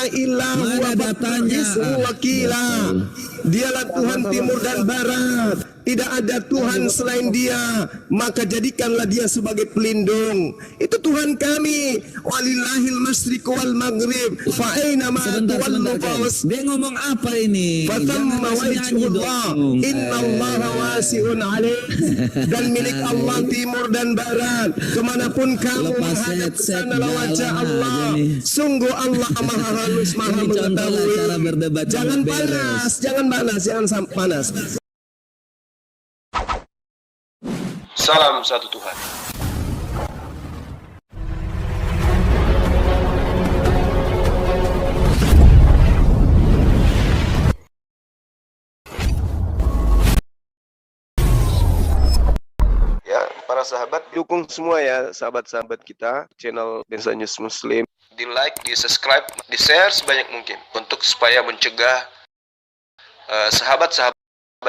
ilaha Mana datanya? wakila. Dialah Tuhan timur dan barat, tidak ada Tuhan selain Dia, maka jadikanlah Dia sebagai pelindung. Itu Tuhan kami. Walillahil masyriq wal maghrib, fa aina ma tuwallu fawas. Dia ngomong apa ini? Fatamma wajhullah, innallaha wasi'un alim. Dan milik Allah timur dan barat, kemanapun kamu menghadap ke sana wajah Allah. Sungguh Allah maha halus, maha mengetahui. Jangan panas, jangan panas. Salam satu Tuhan. Ya, para sahabat, dukung semua ya sahabat-sahabat kita channel Densa News Muslim. Di like, di subscribe, di share sebanyak mungkin untuk supaya mencegah sahabat-sahabat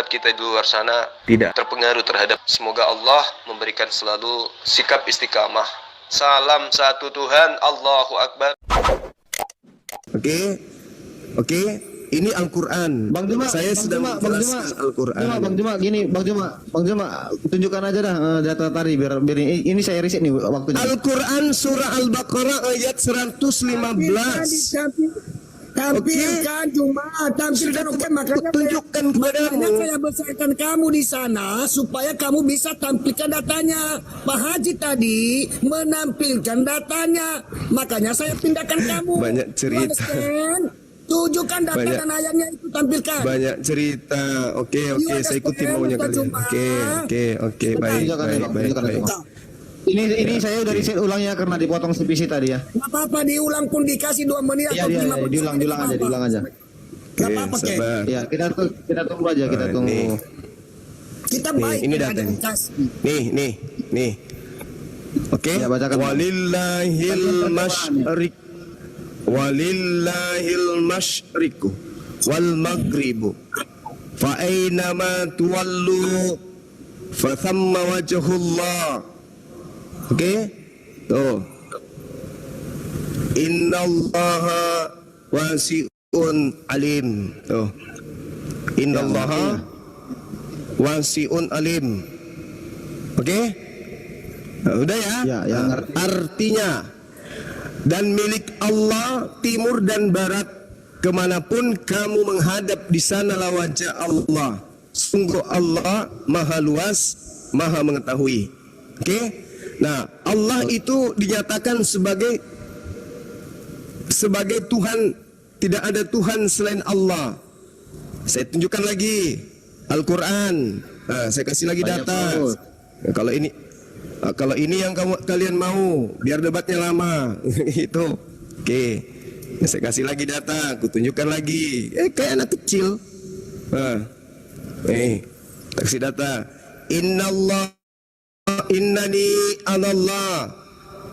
kita di luar sana tidak terpengaruh terhadap. Semoga Allah memberikan selalu sikap istiqamah. Salam satu Tuhan, Allahu Akbar. Oke. Ini Al-Quran. Bang Juma, saya sedang menjelaskan Al-Quran. Bang Juma, tunjukkan aja dah data tadi biar ini saya riset nih waktunya. Al-Quran surah Al-Baqarah ayat 115. Tampilkan cuma tampilkan makanya tunjukkan kepadamu. Saya besarkan kamu di sana supaya kamu bisa tampilkan datanya. Pak Haji tadi menampilkan datanya, makanya saya pindahkan kamu. Banyak cerita. Tunjukkan data dan ayatnya itu tampilkan. Banyak cerita. Oke, saya ikuti maunya kalian. Oke, baik. Ini saya udah riset ulangnya karena dipotong CPC tadi ya. Nggak apa-apa, diulang pun dikasih 2 menit atau 5 menit. Diulang aja. Nggak apa-apa, Kek. Ya, kita tunggu aja, kita tunggu. Kita baik. Ini datanya. Nih. Oke. Ya, bacakan. Walillahil masyriqu wal maghribu. Fa aina ma tuwallu fa thamma wajhullah. Oke, tuh. Innallaha wasi'un alim. Tuh. Innallaha wasi'un alim. Oke? Nah, udah ya? Ya, artinya, dan milik Allah timur dan barat, kemanapun kamu menghadap di sanalah wajah Allah. Sungguh Allah maha luas, maha mengetahui. Oke? Nah, Allah itu dinyatakan sebagai Tuhan. Tidak ada Tuhan selain Allah. Saya tunjukkan lagi Al-Quran. Nah, saya kasih lagi data. Nah, kalau ini yang kalian mau, biar debatnya lama. Itu. Oke. Nah, saya kasih lagi data. Aku tunjukkan lagi. Kayak anak kecil. Nah, kasih data. Innani anallah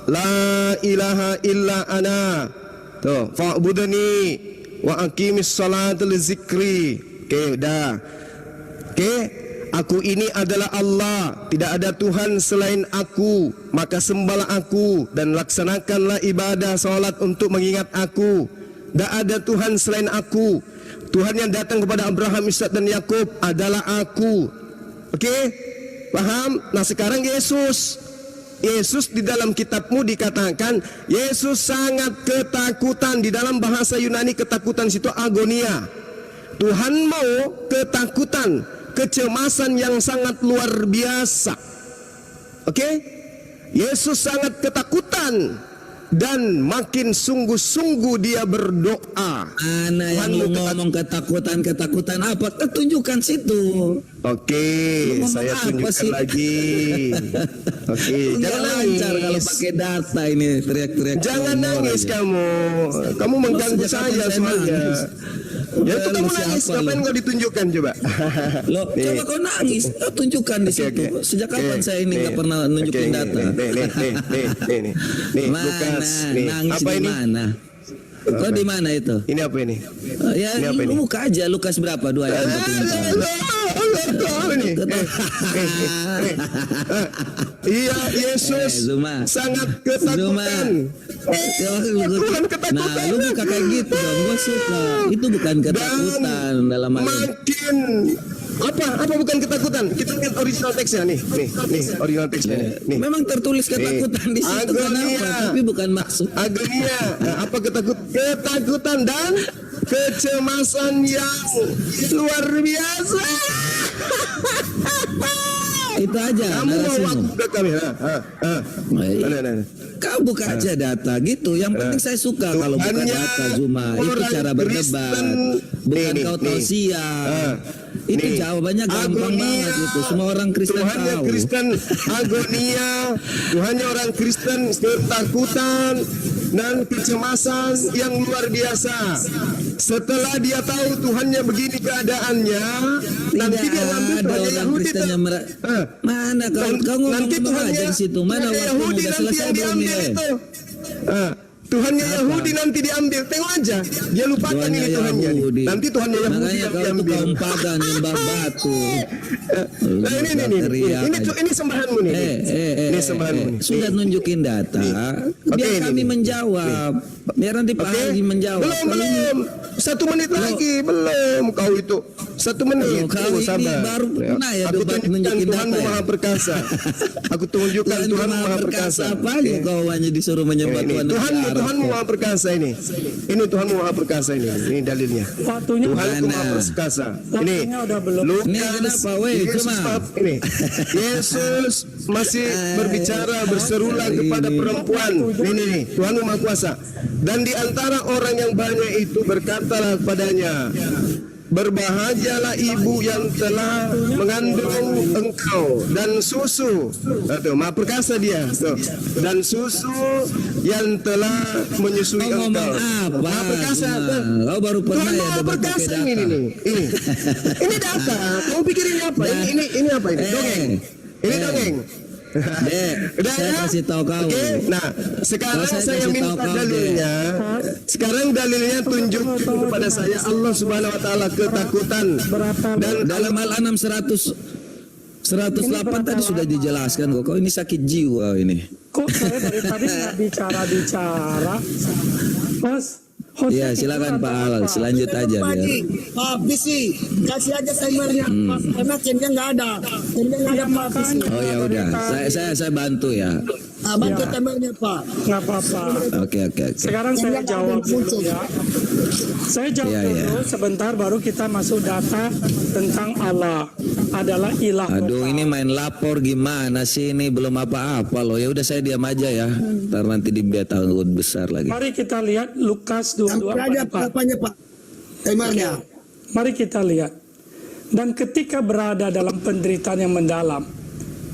la ilaha illa ana. Tuh, fa'budani wa aqimis salata li zikri. Oke, udah. Oke, aku ini adalah Allah, tidak ada Tuhan selain aku, maka sembahlah aku dan laksanakanlah ibadah salat untuk mengingat aku. Tidak ada Tuhan selain aku. Tuhan yang datang kepada Abraham, Ishak dan Yakub adalah aku. Oke? Paham? Nah, sekarang Yesus di dalam kitabmu dikatakan Yesus sangat ketakutan. Di dalam bahasa Yunani ketakutan situ agonia. Tuhan mau ketakutan, kecemasan yang sangat luar biasa. Oke? Yesus sangat ketakutan dan makin sungguh-sungguh dia berdoa. Ana yang lu ngomong ketakutan apa? Tunjukkan situ. Oke, saya tunjukkan lagi. Oke, jangan nangis kalau pakai data ini teriak-teriak. Jangan nangis kamu. Kamu mengganggu saya soalnya. Ya itu kamu nangis, ngapain kau ditunjukkan coba? Loh, coba kau nangis, kau tunjukkan di situ. Sejak kapan saya ini nggak pernah nunjukin data? Nih, Lukas, nih. Nangis Apa ini? Mana? Kau di mana itu? Ini apa ini? Ya, ini apa ini? Buka aja Lukas berapa? 2 ayat 45. ini. Iya, Yesus Zuma. sangat ketakutan. Bukan ketakutan. Nah, lu bukan kayak gitu dong. Gue suka. Itu bukan ketakutan dalam hal ini. Makin apa bukan ketakutan? Kita lihat original teksnya nih original teksnya nih. Memang tertulis ketakutan di situ Agonia. kenapa? Tapi bukan maksud. Agonia. Nah, apa ketakutan dan kecemasan yang luar biasa. Itu aja. Kamu mau narasimu. waktu ke kami? Nah. Kau buka aja data gitu. Yang penting saya suka kalau buka Tuhannya data Zuma. Itu orang cara berdebat. Kristen. Bukan Nih, kau tahu nih. siap. Itu Nih. jawabannya gampang Agonia. banget itu. Semua orang Kristen Tuhannya tahu. Kristen agonia. Tuhannya orang Kristen ketakutan dan kecemasan yang luar biasa. Setelah dia tahu Tuhannya begini keadaannya, nanti dia ngambil ada Tuhannya orang Yahudi. Kristen yang mana kau ngomong aja di situ. Mana Tuhannya waktu Yahudi udah nanti selesai yang belum diambil nih? itu. Tuhannya Yahudi nanti diambil. Tengok aja. Dia lupakan Tuhannya ini Tuhannya. nih. Yahudi. Nanti Tuhannya Yahudi Makanya yang kau tuh diambil. kaum pagan nyembah batu. Nah, ini sembahanmu nih. Ini sembahanmu nih. Sudah nunjukin data. Oke, Biar kami nih. menjawab. Biar nanti Pak Oke. Haji menjawab. Belum. 1 menit lagi. Belum. Kau itu 1 menit. Loh, kau ini sabar. baru pernah ya Aku debat tunjukkan nunjukin Tuhanmu data ya? Maha Perkasa. Aku tunjukkan Tuhan Tuhanmu Maha Maha Perkasa Perkasa. apa aja kau hanya disuruh menyembah Ini Tuhan. Tuhanmu Maha Perkasa ini. Ini Tuhanmu Maha Perkasa ini. Ini dalilnya. Waktunya Tuhanku Mana? Maha Perkasa. Ini Waktunya udah belum. Lukas. Ini kenapa, weh, Yesus cuma? ini. Yesus masih berbicara berserulah kepada perempuan. Ini Tuhanmu Maha Kuasa. Dan di antara orang yang banyak itu berkatalah kepadanya, berbahagialah ibu yang telah mengandung engkau dan susu. Tuh, Maha Perkasa dia. Tuh. Dan susu yang telah menyusui Kau ngomong engkau. apa? Maha Perkasa. Zuma? Tuh. Kau baru pernah Tuhan ya Maha debat pakai Perkasa data. ini. Ini data. Kamu pikir ini apa? Ini apa ini? Dongeng. Ini dongeng. Dek, Udah saya ya? kasih tahu kau. Oke, nah sekarang Saya saya kasih minta tahu kau, dalilnya. Sekarang dalilnya tunjuk kepada saya Allah Subhanahu Wa Taala ketakutan dan Dalam Al-An'am 108 tadi sudah dijelaskan kok. Kau ini sakit jiwa ini. Kok saya dari tadi nggak bicara-bicara? Mas, Iya, silakan Pak Al, selanjut aja Pak biar. Haji, Pak Bisi, kasih aja timernya, karena timnya nggak ada. Timnya nggak ada Pak Bisi. Oh ya udah, saya bantu ya. Bantu timernya Pak. nggak apa-apa. Oke. Sekarang saya jawab dulu ya. Saya jawab Iya, dulu sebentar baru kita masuk data tentang Allah adalah ilah. Aduh, lokal. ini main lapor gimana sih ini belum apa-apa loh. Ya udah saya diam aja ya. Ntar nanti dibiar takut besar lagi. Mari kita lihat Lukas Hampir aja 22:44. berapanya Pak? Timernya. Mari kita lihat. Dan ketika berada dalam penderitaan yang mendalam,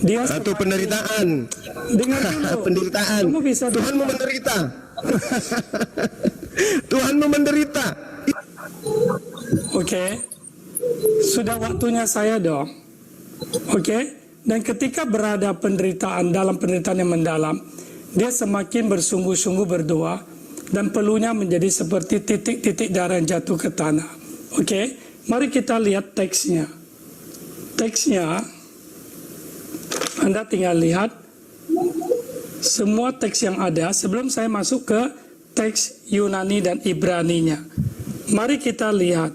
dia satu penderitaan. dengar dulu. Penderitaan. Kamu bisa Tuhanmu menderita. Tuhanmu menderita. Oke. Sudah waktunya saya dong. Oke. Dan ketika berada dalam penderitaan yang mendalam, dia semakin bersungguh-sungguh berdoa dan peluhnya menjadi seperti titik-titik darah yang jatuh ke tanah. Oke. Mari kita lihat teksnya. Teksnya Anda tinggal lihat semua teks yang ada sebelum saya masuk ke teks Yunani dan Ibraninya. Mari kita lihat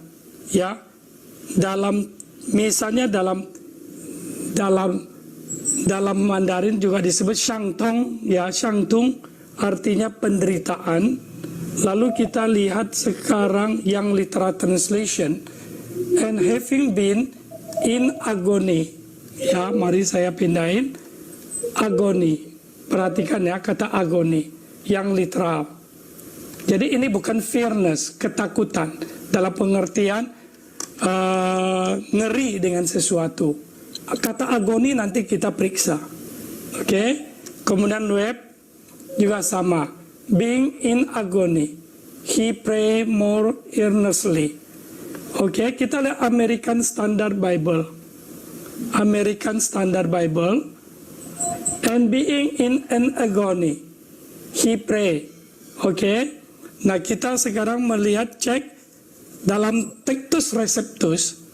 ya, misalnya dalam Mandarin juga disebut Shangtong ya, Shangtung artinya penderitaan. Lalu kita lihat sekarang yang literal translation, and having been in agony. Ya, mari saya pindahin agony. Perhatikan ya kata agony yang literal. Jadi ini bukan fearness, ketakutan dalam pengertian ngeri dengan sesuatu. Kata agony nanti kita periksa. Oke. Kemudian web juga sama. Being in agony, he pray more earnestly. Oke, kita lihat American Standard Bible. American Standard Bible. And being in an agony, he pray. Oke. Nah, kita sekarang melihat cek dalam Textus Receptus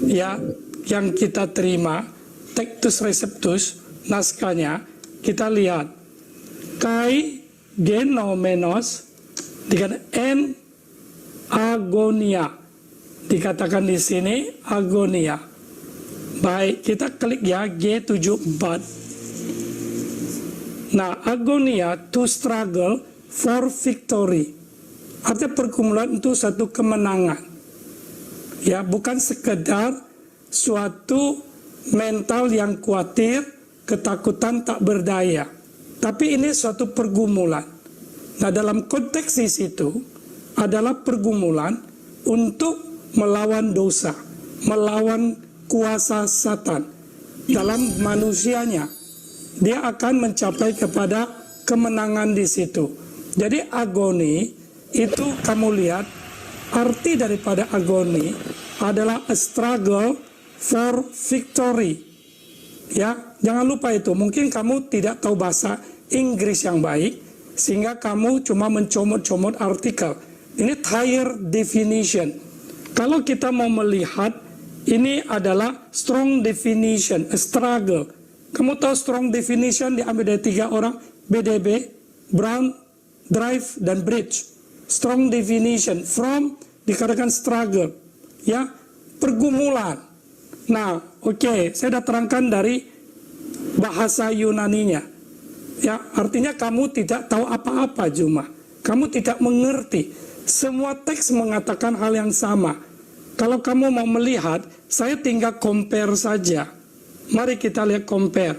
ya, yang kita terima, Tectus Receptus, naskahnya, kita lihat kai genomenos dengan en agonia, dikatakan di sini agonia. Baik, kita klik ya G74. Nah, agonia to struggle for victory, artinya pergumulan untuk satu kemenangan. Ya, bukan sekedar suatu mental yang khawatir, ketakutan tak berdaya, tapi ini suatu pergumulan. Nah, dalam konteks di situ adalah pergumulan untuk melawan dosa, melawan kuasa Satan dalam manusianya. Dia akan mencapai kepada kemenangan di situ. Jadi agoni itu kamu lihat, arti daripada agoni adalah a struggle for victory. Ya, jangan lupa itu. Mungkin kamu tidak tahu bahasa Inggris yang baik, sehingga kamu cuma mencomot-comot artikel. Ini higher definition. Kalau kita mau melihat, ini adalah strong definition, a struggle. Kamu tahu strong definition diambil dari 3 orang, BDB, Brown, Drive, dan Bridge. Strong definition, from dikatakan struggle, ya, pergumulan. Nah, oke, saya sudah terangkan dari bahasa Yunaninya. Ya, artinya kamu tidak tahu apa-apa cuma. Kamu tidak mengerti. Semua teks mengatakan hal yang sama. Kalau kamu mau melihat, saya tinggal compare saja. Mari kita lihat compare.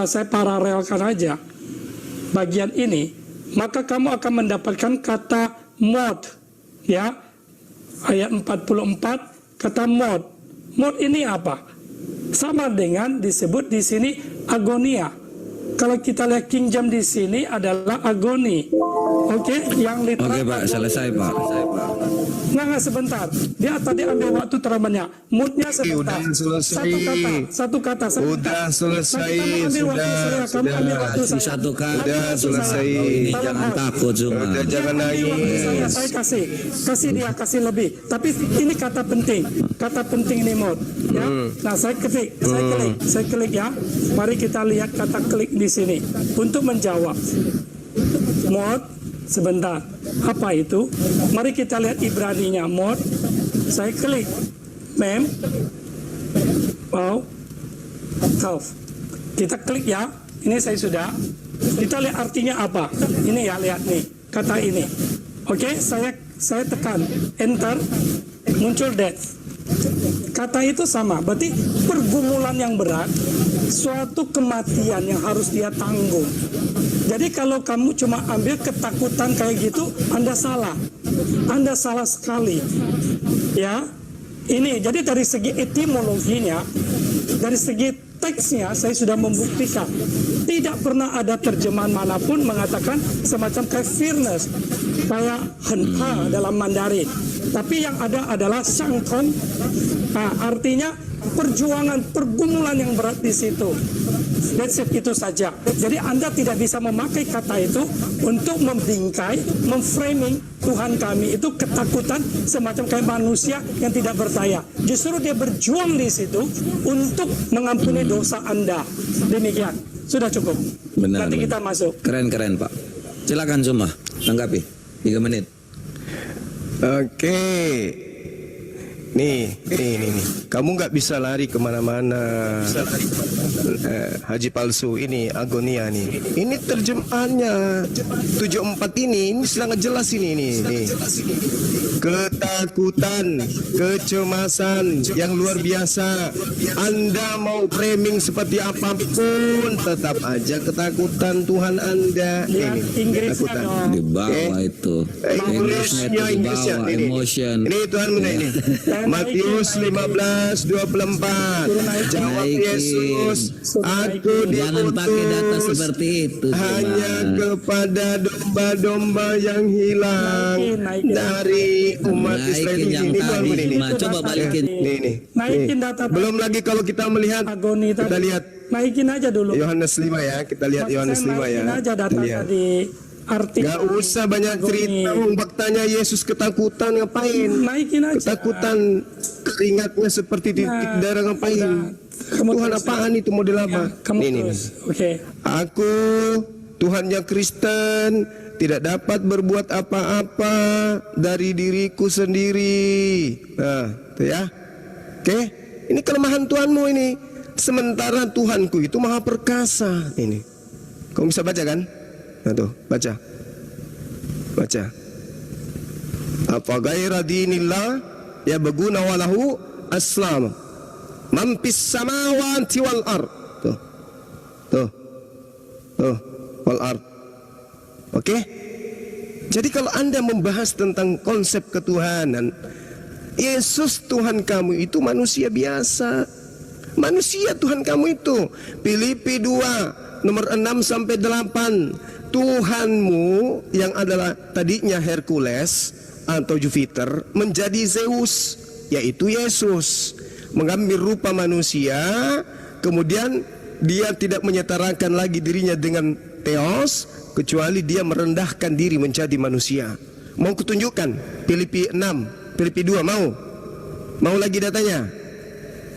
Saya paralelkan aja bagian ini. Maka kamu akan mendapatkan kata mod. Ya, ayat 44, kata mod. Mod ini apa? Sama dengan disebut di sini agonia. Kalau kita lihat King James di sini adalah agoni. Oke, yang literal. Oke, Pak, selesai, Pak. Nggak, sebentar. Dia tadi ambil waktu terlalu banyak. Moodnya sebentar. Udah selesai. Satu kata. Udah selesai. Kamu ambil waktu saya. Satu kali. Udah selesai. Ini jangan takut cuma. Udah jangan nangis. Saya kasih dia, kasih lebih. Tapi ini kata penting ini mod. Ya. Nah, saya klik ya. Mari kita lihat kata klik di sini untuk menjawab. Mod, sebentar. Apa itu? Mari kita lihat Ibraninya. Mod, saya klik. Mem, wow, half. Kita klik ya. Ini saya sudah. Kita lihat artinya apa. Ini ya, lihat nih kata ini. Oke, saya tekan enter, muncul death. Kata itu sama, berarti pergumulan yang berat, suatu kematian yang harus dia tanggung. Jadi kalau kamu cuma ambil ketakutan kayak gitu, Anda salah sekali. Ya, ini jadi dari segi etimologinya, dari segi teksnya saya sudah membuktikan tidak pernah ada terjemahan manapun mengatakan semacam kayak fearness, kayak henpa dalam Mandarin. Tapi yang ada adalah shangtong. Nah, artinya perjuangan, pergumulan yang berat di situ. That's it, itu saja. Jadi Anda tidak bisa memakai kata itu untuk membingkai, memframing Tuhan kami itu ketakutan semacam kayak manusia yang tidak berdaya. Justru dia berjuang di situ untuk mengampuni dosa Anda. Demikian. Sudah cukup. Benar. Nanti kita masuk. Keren, Pak. Silakan Suma, tanggapi. 3 menit. Oke. Nih. Kamu nggak bisa lari kemana-mana. Haji palsu ini agonia nih. Ini terjemahannya 74 ini sangat jelas ini nih. Ketakutan, kecemasan yang luar biasa. Anda mau framing seperti apapun, tetap aja ketakutan Tuhan Anda. Lihat Inggrisnya dong. Di bawah itu. Inggrisnya itu di bawah, emotion. Ini Tuhan muda ini. Matius 15:24. Jawab Yesus, aku Jangan pakai data diutus seperti itu. hanya kepada domba-domba yang hilang Naikin. dari umat Israel. Naikin yang Ini Tuhan tadi, muda ini. Cuma. Coba balikin. Nih. Naikin data. Belum lagi kalau kita melihat, Agoni tadi. kita lihat Naikin aja dulu. Yohanes 5 ya. Kita lihat Yohanes 5 ya. Naikin aja data Lihat. tadi. Arti. Gak usah banyak cerita. Faktanya Yesus ketakutan ngapain? Naikin aja. Ketakutan keringatnya seperti titik darah ngapain? Kamu Tuhan terus. apaan itu, model apa? Kamu Nih. terus. Oke. Aku Tuhannya Kristen, tidak dapat berbuat apa-apa dari diriku sendiri. Nah, itu ya. Oke, ini kelemahan Tuhanmu ini. Sementara Tuhanku itu maha perkasa. Ini, kamu bisa baca kan? Nah tuh, baca. Baca. Apa gaira dinillah ya baguna walahu aslam. Mampis samawati wal ard. Tuh. Tuh. Tuh, wal ard. Oke? Jadi kalau Anda membahas tentang konsep ketuhanan, Yesus Tuhan kamu itu manusia biasa. Manusia Tuhan kamu itu. Filipi 2 nomor 6 sampai 8. Tuhanmu yang adalah tadinya Hercules atau Jupiter menjadi Zeus, yaitu Yesus. Mengambil rupa manusia, kemudian dia tidak menyetarakan lagi dirinya dengan Theos, kecuali dia merendahkan diri menjadi manusia. Mau kutunjukkan Filipi 6, Filipi 2 mau? Mau lagi datanya?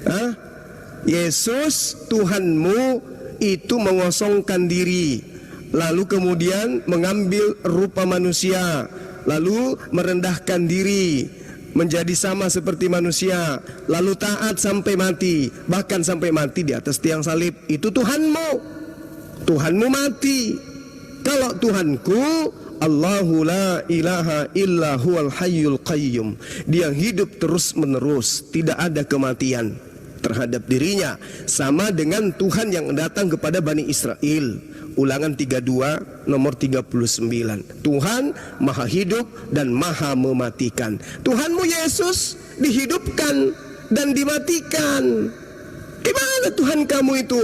Hah? Yesus Tuhanmu itu mengosongkan diri, lalu kemudian mengambil rupa manusia, lalu merendahkan diri menjadi sama seperti manusia, lalu taat sampai mati, bahkan sampai mati di atas tiang salib. Itu Tuhanmu. Tuhanmu mati. Kalau Tuhanku, Allahu la ilaha illa huwal hayyul qayyum. Dia hidup terus menerus, tidak ada kematian terhadap dirinya. Sama dengan Tuhan yang datang kepada Bani Israel, Ulangan 32 nomor 39. Tuhan maha hidup dan maha mematikan. Tuhanmu Yesus dihidupkan dan dimatikan. Gimana Tuhan kamu itu?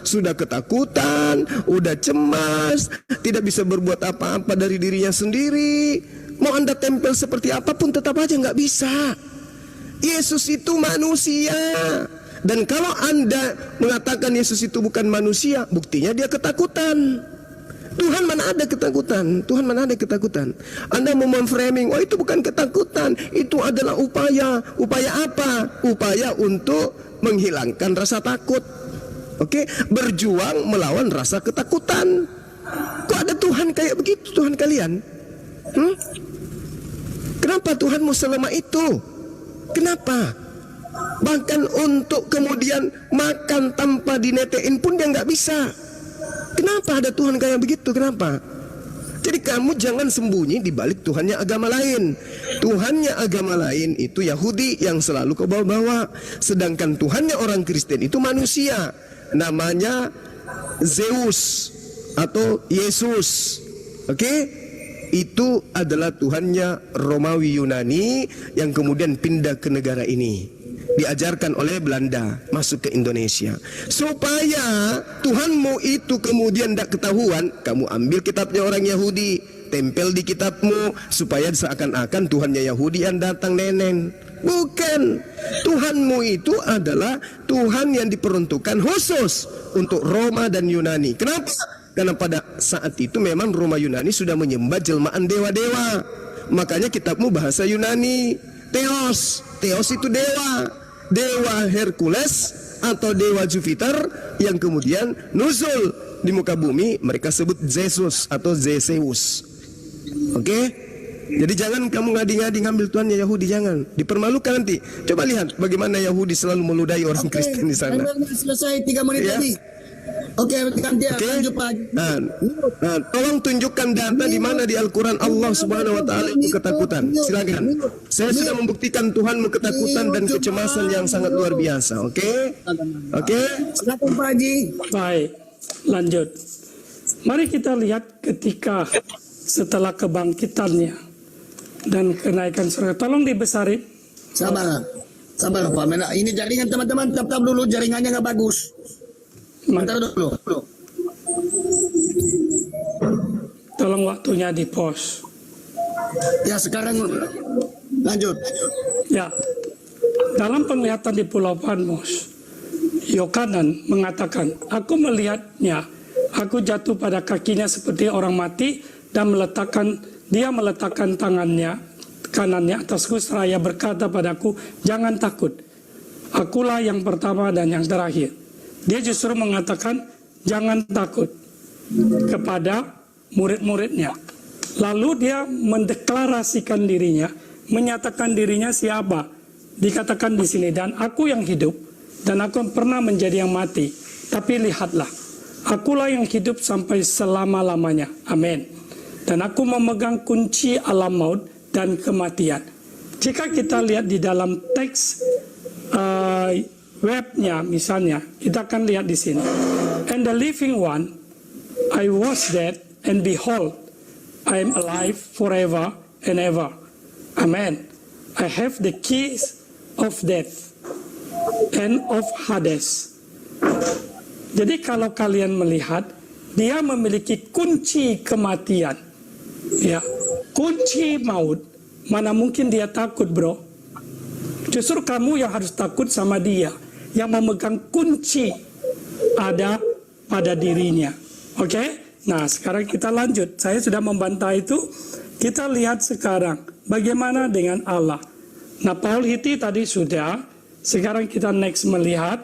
Sudah ketakutan, udah cemas, tidak bisa berbuat apa-apa dari dirinya sendiri. Mau Anda tempel seperti apapun tetap aja nggak bisa. Yesus itu manusia. Dan kalau Anda mengatakan Yesus itu bukan manusia, buktinya dia ketakutan. Tuhan mana ada ketakutan? Tuhan mana ada ketakutan? Anda mau memframing, oh itu bukan ketakutan, itu adalah upaya. Upaya apa? Upaya untuk menghilangkan rasa takut. Oke, berjuang melawan rasa ketakutan. Kok ada Tuhan kayak begitu, Tuhan kalian? Kenapa Tuhanmu selemah itu? Kenapa? Bahkan untuk kemudian makan tanpa dinetein pun dia nggak bisa. Kenapa ada Tuhan kayak begitu? Kenapa? Jadi kamu jangan sembunyi di balik Tuhannya agama lain. Tuhannya agama lain itu Yahudi yang selalu kau bawa-bawa. Sedangkan Tuhannya orang Kristen itu manusia. Namanya Zeus atau Yesus. Oke? Itu adalah Tuhannya Romawi Yunani yang kemudian pindah ke negara ini. Diajarkan oleh Belanda masuk ke Indonesia. Supaya Tuhanmu itu kemudian tidak ketahuan, kamu ambil kitabnya orang Yahudi, tempel di kitabmu, supaya seakan-akan Tuhannya Yahudi yang datang nenen. Bukan. Tuhanmu itu adalah Tuhan yang diperuntukkan khusus untuk Roma dan Yunani. Kenapa? Karena pada saat itu memang Roma Yunani sudah menyembah jelmaan dewa-dewa. Makanya kitabmu bahasa Yunani. Theos. Theos itu dewa. Dewa Hercules atau dewa Jupiter yang kemudian nuzul di muka bumi, mereka sebut Zeus atau Zeus. Oke? Jadi jangan kamu ngadi-ngadi ngambil Tuhannya Yahudi, jangan. Dipermalukan nanti. Coba lihat bagaimana Yahudi selalu meludahi orang Kristen di sana. Selesai 3 menit Ya. tadi. Oke, ganti lanjut Pak. Tolong tunjukkan data di mana di Al-Quran Allah Subhanahu Wa Taala itu ketakutan. Silakan. Saya sudah membuktikan Tuhanmu ketakutan dan kecemasan yang sangat luar biasa. Oke? Oke? Silakan Pak Haji. Baik, lanjut. Mari kita lihat ketika setelah kebangkitannya dan kenaikan surga. Tolong dibesarin. Sabar. Sabar Pak. Ini jaringan teman-teman, tap-tap dulu, jaringannya nggak bagus. Bentar dulu. Tolong waktunya di pause. Ya sekarang lanjut. Ya, dalam penglihatan di Pulau Patmos, Yohanan mengatakan, aku melihatnya, aku jatuh pada kakinya seperti orang mati dan dia meletakkan tangannya kanannya atasku seraya berkata padaku, jangan takut, akulah yang pertama dan yang terakhir. Dia justru mengatakan jangan takut kepada murid-muridnya. Lalu dia mendeklarasikan dirinya, menyatakan dirinya siapa. Dikatakan di sini, dan aku yang hidup, dan aku pernah menjadi yang mati. Tapi lihatlah, akulah yang hidup sampai selama-lamanya. Amin. Dan aku memegang kunci alam maut dan kematian. Jika kita lihat di dalam teks webnya misalnya, kita akan lihat di sini. And the living one, I was dead, and behold, I am alive forever and ever. Amen. I have the keys of death and of Hades. Jadi kalau kalian melihat, dia memiliki kunci kematian, ya, kunci maut. Mana mungkin dia takut, bro? Justru kamu yang harus takut sama dia, yang memegang kunci ada pada dirinya. Oke? Nah, sekarang kita lanjut. Saya sudah membantah itu. Kita lihat sekarang bagaimana dengan Allah. Nah, Paul Hiti tadi sudah. Sekarang kita next melihat.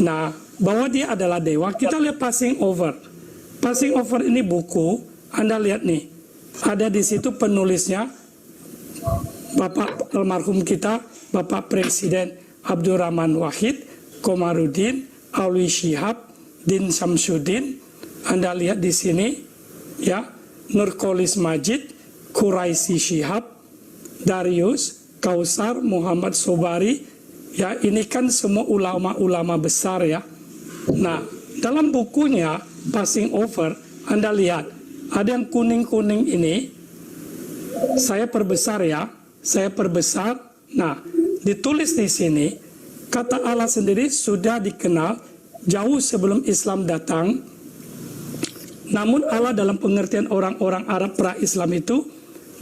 Nah, bahwa dia adalah dewa. Kita lihat Passing Over. Passing Over ini buku. Anda lihat nih. Ada di situ penulisnya. Bapak almarhum kita. Bapak Presiden Abdurrahman Wahid. Komarudin. Alwi Shihab. Din Samsudin. Anda lihat di sini. Ya. Nurkolis Majid. Quraisy Shihab. Darius. Kausar, Muhammad Sobari, ya ini kan semua ulama-ulama besar ya. Nah, dalam bukunya Passing Over, Anda lihat, ada yang kuning-kuning ini, saya perbesar ya, saya perbesar. Nah, ditulis di sini, kata Allah sendiri sudah dikenal jauh sebelum Islam datang. Namun Allah dalam pengertian orang-orang Arab pra-Islam itu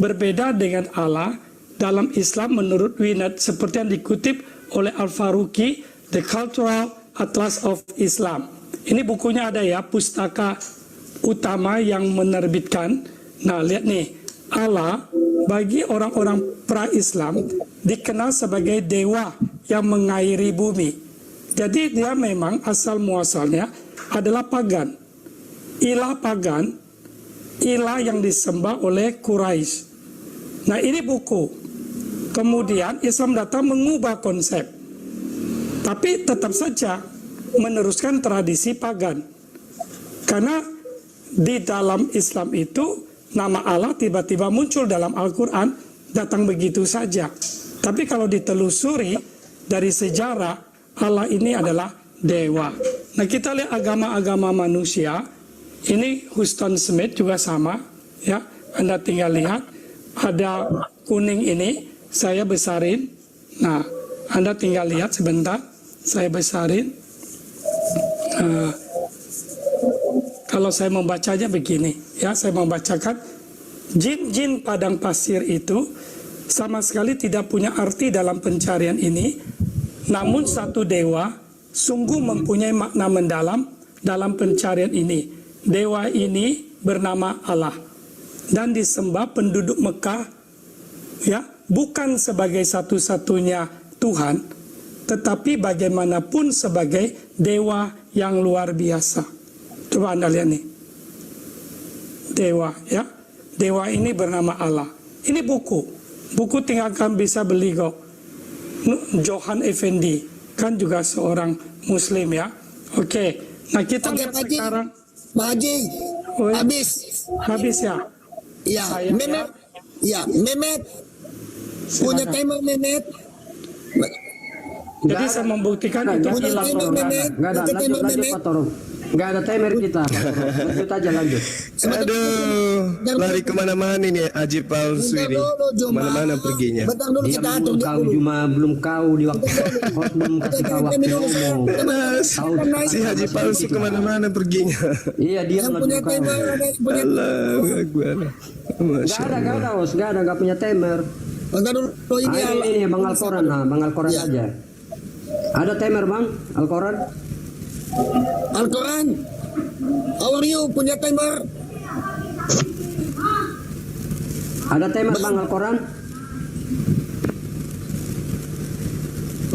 berbeda dengan Allah dalam Islam menurut Winnet seperti yang dikutip oleh Al-Faruqi, The Cultural Atlas of Islam. Ini bukunya ada ya, pustaka utama yang menerbitkan. Nah, lihat nih, Allah bagi orang-orang pra-Islam dikenal sebagai dewa yang mengairi bumi. Jadi dia memang asal muasalnya adalah pagan. Ilah pagan, ilah yang disembah oleh Quraisy. Nah, ini buku. Kemudian Islam datang mengubah konsep. Tapi tetap saja meneruskan tradisi pagan. Karena di dalam Islam itu nama Allah tiba-tiba muncul dalam Al-Quran, datang begitu saja. Tapi kalau ditelusuri dari sejarah, Allah ini adalah dewa. Nah, kita lihat agama-agama manusia. Ini Huston Smith juga sama, ya. Anda tinggal lihat, ada kuning ini. Saya besarin. Nah, Anda tinggal lihat sebentar. Saya besarin. Kalau saya membacanya begini, ya, saya membacakan. Jin-jin padang pasir itu sama sekali tidak punya arti dalam pencarian ini. Namun satu dewa sungguh mempunyai makna mendalam dalam pencarian ini. Dewa ini bernama Allah dan disembah penduduk Mekah, ya, bukan sebagai satu-satunya Tuhan, tetapi bagaimanapun sebagai dewa yang luar biasa. Coba Anda lihat nih. Dewa, ya. Dewa ini bernama Allah. Ini buku. Buku tinggal kan bisa beli kok. Johan Effendi kan juga seorang Muslim ya. Oke. Nah, kita lihat Pak Haji. sekarang. Pak Haji, Oh, ya. habis. Habis ya. Ya, Saya Mehmet. Ya, Mehmet. Punya Silakan. timer Mehmet. Jadi saya membuktikan itu Punya hilang. timer Mehmet. Enggak ada, Punya timer lanjut Mehmet. Pak Toro. Enggak ada timer kita. Lanjut aja lanjut. Aduh, lari kemana-mana ini Haji palsu Bentar ini. dulu, Juma. Mana-mana perginya. Bentar dulu Dia kita atur belum dia kau dulu. cuma belum kau di waktu host belum kasih kau waktu ngomong. Tahu Si Haji palsu kemana-mana perginya. Iya dia Yang belum punya kau. timer ada yang punya. Allahu Akbar. Masya Enggak ada Allah. host, enggak ada, enggak punya timer. Bentar dulu ini Ah, ini Bang Al-Quran, nah, Bang Al-Quran Ya. aja. Ada timer Bang, Al-Quran. Al-Quran. How are you? Punya timer? Ada timer Bang Al-Quran.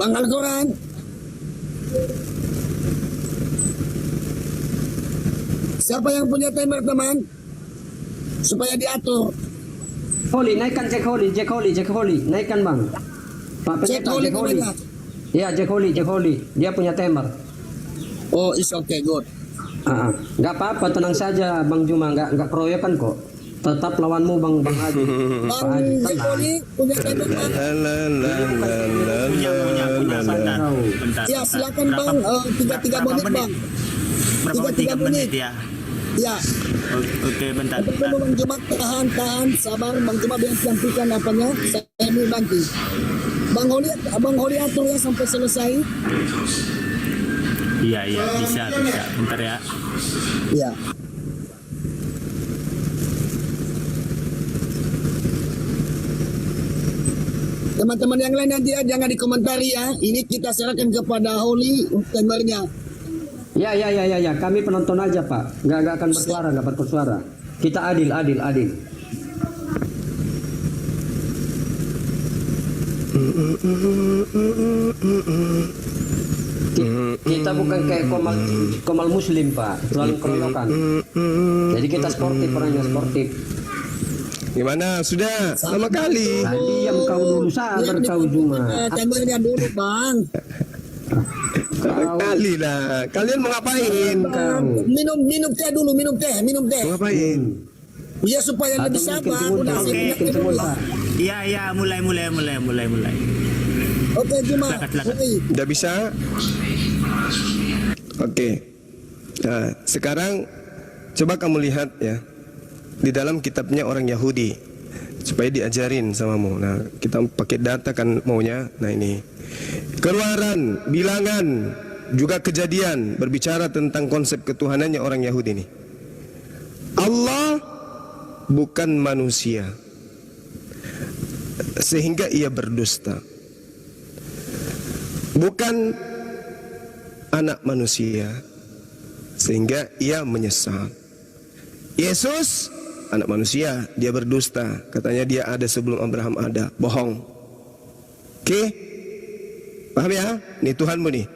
Bang Al-Quran. Siapa yang punya timer teman? Supaya diatur. Holy, naikkan Jack Holy, naikkan bang. Pak Jack pendeta, Holy Jack Holy. kemana? Ya, Jack Holy. Dia punya timer. Oh, is okay, good. Nggak apa-apa, tenang saja Bang Juma, nggak keroyokan kok. Tetap lawanmu Bang Haji. Pak Bang Haji, Jack Holy punya timer Bang? punya bentar. Ya, silakan Bang. 3 menit Bang. Berapa 3 menit. ya? Ya. Oke, bentar. Dulu Bang Juma tahan, sabar Bang Juma biar sampaikan apanya, saya mau bantu. Bang Holi atur ya sampai selesai. Iya, bisa. Bentar ya. Ya. Teman-teman yang lain nanti ya, jangan dikomentari ya. Ini kita serahkan kepada Holi timernya. Ya. Kami penonton aja Pak. Nggak akan bersuara, nggak bersuara. Kita adil. Kita bukan kayak komal muslim Pak, terlalu keroyokan. Jadi kita sportif, orangnya sportif. Gimana? Sudah lama kali. Diam kau dulu, sabar kau Juma. Timernya dulu Bang. Lama kali lah. Kalian mau ngapain? Minum teh dulu, minum teh. Mau ngapain? Ya supaya lebih sabar. Udah saya punya teh dulu lah. Iya, mulai. Oke Juma. Silakan. Udah bisa? Oke. Nah, sekarang coba kamu lihat ya. Di dalam kitabnya orang Yahudi supaya diajarin samamu. Nah, kita pakai data kan maunya. Nah, ini Keluaran, Bilangan, juga Kejadian berbicara tentang konsep ketuhanannya orang Yahudi ini. Allah bukan manusia sehingga ia berdusta. Bukan anak manusia sehingga ia menyesal. Yesus anak manusia, dia berdusta. Katanya dia ada sebelum Abraham ada. Bohong. Oke? Paham ya? Ini Tuhanmu nih.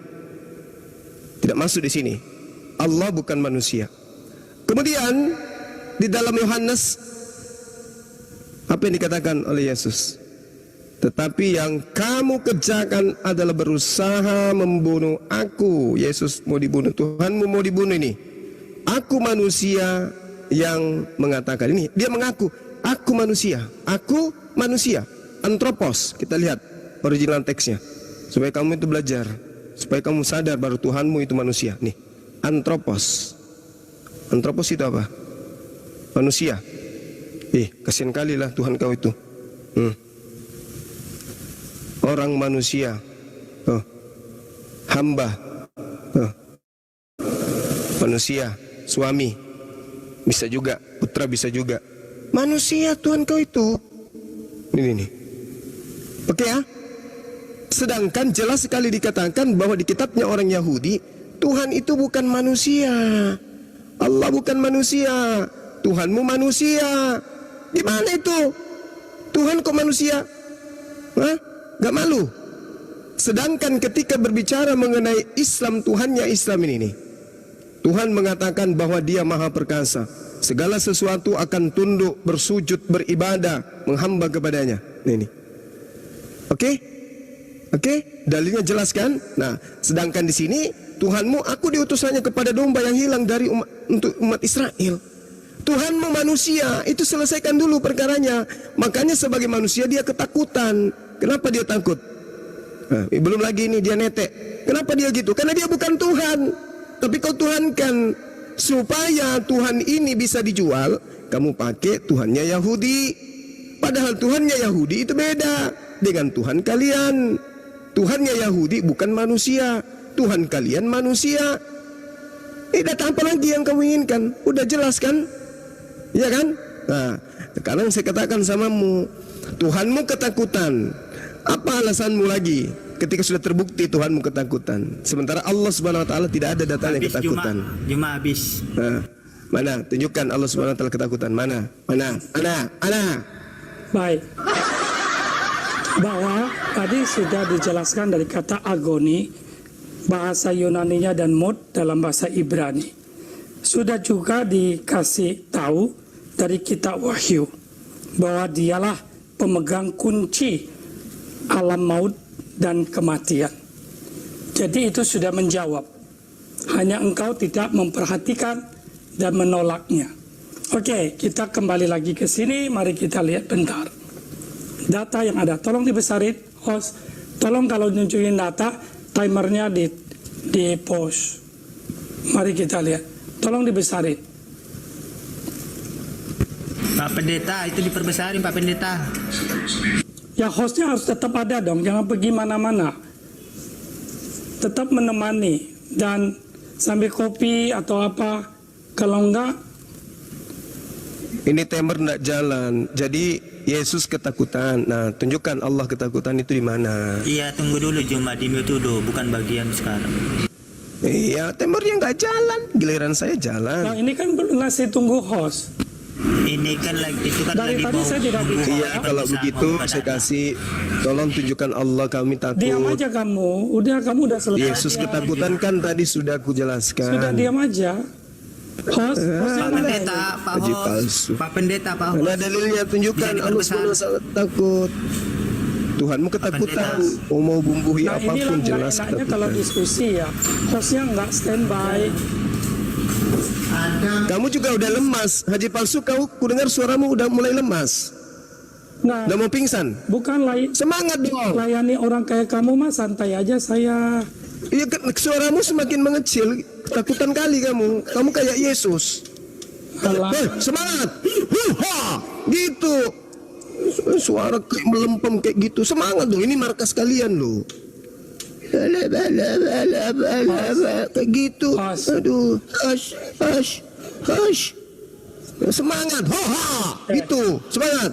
Tidak masuk di sini. Allah bukan manusia. Kemudian di dalam Yohanes apa yang dikatakan oleh Yesus? Tetapi yang kamu kerjakan adalah berusaha membunuh aku. Yesus mau dibunuh, Tuhanmu mau dibunuh ini. Aku manusia yang mengatakan ini. Dia mengaku, aku manusia. Antropos. Kita lihat original teksnya. Supaya kamu itu belajar. Supaya kamu sadar baru Tuhanmu itu manusia. Nih, antropos. Antropos itu apa? Manusia. Kasihan kali lah Tuhan kau itu. Orang manusia. Hamba. Manusia. Suami. Bisa juga, putra bisa juga. Manusia Tuhan kau itu. Ini. Oke ya? Sedangkan jelas sekali dikatakan bahwa di kitabnya orang Yahudi, Tuhan itu bukan manusia. Allah bukan manusia. Tuhanmu manusia. Di mana itu? Tuhan kok manusia? Gak malu? Sedangkan ketika berbicara mengenai Islam, Tuhannya Islam ini nih. Tuhan mengatakan bahwa dia maha perkasa. Segala sesuatu akan tunduk, bersujud, beribadah, menghamba kepadanya. Ini. Oke? Dalilnya jelas kan? Nah, sedangkan di sini Tuhanmu, aku diutus hanya kepada domba yang hilang dari untuk umat Israel. Tuhanmu manusia, itu selesaikan dulu perkaranya. Makanya sebagai manusia dia ketakutan. Kenapa dia takut? Belum lagi ini dia netek. Kenapa dia gitu? Karena dia bukan Tuhan. Tapi kau tuhankan. Supaya Tuhan ini bisa dijual, kamu pakai Tuhannya Yahudi. Padahal Tuhannya Yahudi itu beda dengan Tuhan kalian. Tuhannya Yahudi bukan manusia. Tuhan kalian manusia. Data apa lagi yang kamu inginkan? Udah jelas kan? Iya kan? Nah, sekarang saya katakan samamu, Tuhanmu ketakutan. Apa alasanmu lagi? Ketika sudah terbukti Tuhanmu ketakutan. Sementara Allah Subhanahu wa taala tidak ada datanya ketakutan. Juma habis. Nah, mana? Tunjukkan Allah Subhanahu wa taala ketakutan. Mana? Baik. Bahwa Tadi sudah dijelaskan dari kata agoni, bahasa Yunaninya dan mod dalam bahasa Ibrani. Sudah juga dikasih tahu dari kitab Wahyu bahwa dialah pemegang kunci alam maut dan kematian. Jadi itu sudah menjawab. Hanya engkau tidak memperhatikan dan menolaknya. Oke, kita kembali lagi ke sini. Mari kita lihat bentar. Data yang ada, tolong dibesarin. Host, tolong kalau nunjukin data, timernya di pause. Mari kita lihat. Tolong dibesarin. Pak Pendeta, itu diperbesarin Pak Pendeta. Ya hostnya harus tetap ada dong, jangan pergi mana-mana. Tetap menemani dan sambil kopi atau apa. Kalau enggak, Ini timer tidak jalan. Jadi Yesus ketakutan. Nah, tunjukkan Allah ketakutan itu di mana? Iya, tunggu dulu Jumat di dulu, bukan bagian sekarang. Iya, timernya nggak jalan. Giliran saya jalan. nah ini kan masih tunggu host. Ini kan lagi itu kan Dari lagi tadi saya tidak bicara. Iya, kalau begitu saya kasih. Tolong tunjukkan Allah, kami Diam takut. aja kamu, kamu udah selesai. Yesus ketakutan kan tadi sudah aku jelaskan. Sudah diam aja. Host Pak Pendeta, Pak Haji Host. palsu. Pak Pendeta, Pak Mana Host. dalilnya? Tunjukkan Bisa Allah diperbesar. SWT sangat takut. Tuhanmu ketakutan. Mau bumbuhi Nah inilah apapun nggak jelas enaknya kalau ketakutan. diskusi ya. Hostnya nggak standby. Kamu juga udah lemas. Haji palsu, kau kudengar suaramu udah mulai lemas. Nah Udah mau pingsan. bukan Semangat dong. layani orang kayak kamu mah santai aja saya. Iya, suaramu semakin mengecil. Ketakutan kali kamu. Kamu kayak Yesus. Alah. Semangat. Huha! Gitu. Suara kayak melempem kayak gitu. Semangat dong. Ini markas kalian loh. Kayak gitu. Pas. Aduh. Hush. Semangat. Hoha! Gitu. Semangat.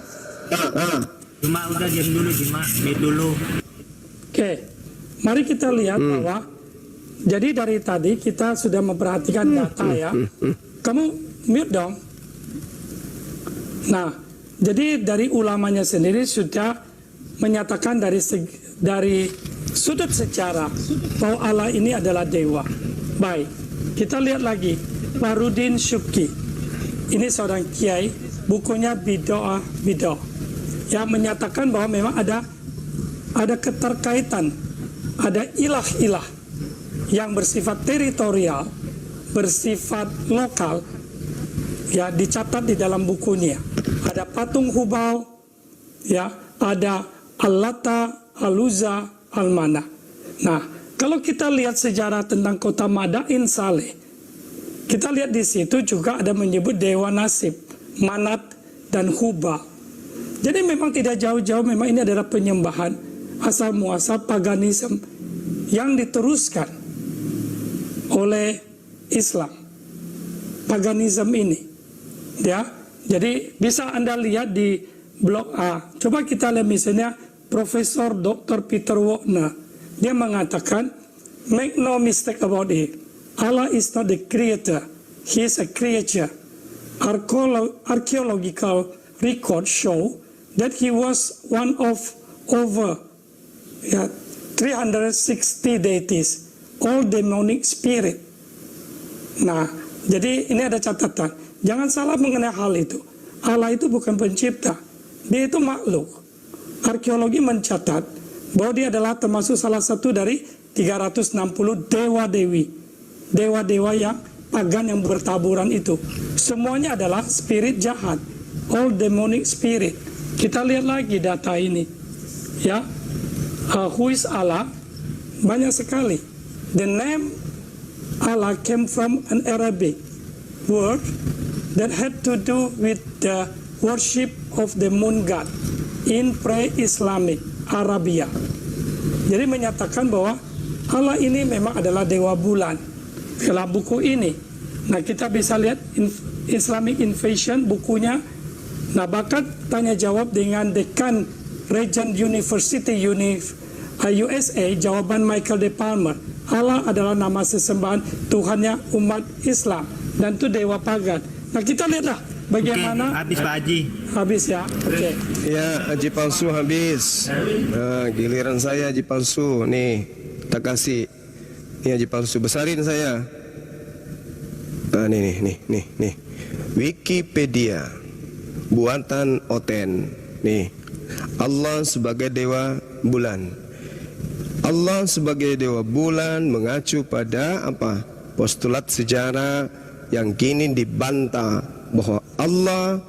Cuma udah diam dulu, Cuma mute dulu. Oke, mari kita lihat bahwa jadi dari tadi kita sudah memperhatikan data ya. Kamu mute dong. Nah, jadi dari ulamanya sendiri sudah menyatakan dari sudut sejarah bahwa Allah ini adalah dewa. Baik, kita lihat lagi Farudin Syuki. Ini seorang kiai, bukunya Bidoa yang menyatakan bahwa memang ada keterkaitan, ada ilah-ilah yang bersifat teritorial, bersifat lokal, ya dicatat di dalam bukunya. Ada patung Hubal, ya ada Al-Lata, Al-Uzza, Al-Mana. Nah, kalau kita lihat sejarah tentang kota Madain Saleh, kita lihat di situ juga ada menyebut Dewa Nasib, Manat, dan Hubal. Jadi memang tidak jauh-jauh, memang ini adalah penyembahan asal muasal paganisme yang diteruskan oleh Islam. Paganisme ini, ya. Jadi bisa Anda lihat di blog A. Coba kita lihat misalnya Profesor Dr. Peter Wagner. Dia mengatakan, make no mistake about it. Allah is not the creator. He is a creature. Archaeological records show that he was one of over 360 deities, all demonic spirit. Nah, jadi ini ada catatan. Jangan salah mengenai hal itu. Allah itu bukan pencipta. Dia itu makhluk. Arkeologi mencatat bahwa dia adalah termasuk salah satu dari 360 dewa-dewi. Dewa-dewa yang pagan yang bertaburan itu. Semuanya adalah spirit jahat. All demonic spirit. Kita lihat lagi data ini, ya. Who is Allah? Banyak sekali. The name Allah came from an Arabic word that had to do with the worship of the moon god in pre-Islamic Arabia. Jadi menyatakan bahwa Allah ini memang adalah dewa bulan. Dalam buku ini, nah kita bisa lihat Islamic Invasion bukunya. Nah, bahkan tanya jawab dengan Dekan Regent University USA, jawaban Michael De Palmer. Allah adalah nama sesembahan Tuhannya umat Islam dan itu dewa pagan. Nah, kita lihatlah Bagaimana? Habis Pak Haji. Habis ya. Oke. Ya, haji palsu habis. Nah, giliran saya haji palsu. Nih, tak kasih. Ini haji palsu, besarin saya. Nah, nih. Wikipedia buatan Oten. Nih, Allah sebagai dewa bulan. Allah sebagai dewa bulan mengacu pada apa? Postulat sejarah yang kini dibantah bahwa Allah,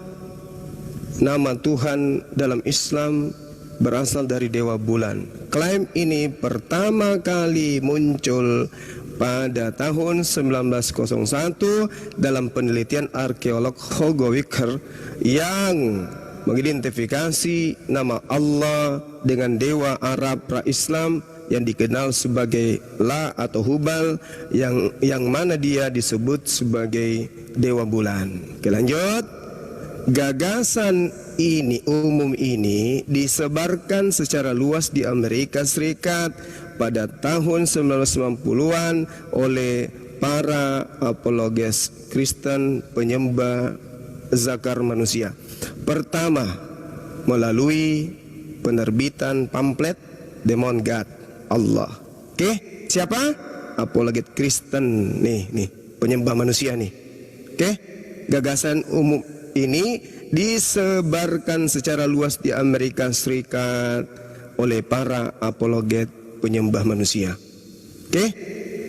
nama Tuhan dalam Islam, berasal dari dewa bulan. Klaim ini pertama kali muncul pada tahun 1901 dalam penelitian arkeolog Hugo Wicker yang mengidentifikasi nama Allah dengan dewa Arab pra-Islam yang dikenal sebagai La atau Hubal, yang mana dia disebut sebagai dewa bulan. Oke, lanjut. Gagasan ini umum ini disebarkan secara luas di Amerika Serikat pada tahun 1990-an oleh para apologes Kristen penyembah zakar manusia. Pertama, melalui penerbitan pamflet Demon God, Allah. Oke, siapa? Apologet Kristen nih, penyembah manusia nih. Oke, gagasan umum ini disebarkan secara luas di Amerika Serikat oleh para apologet penyembah manusia. Oke?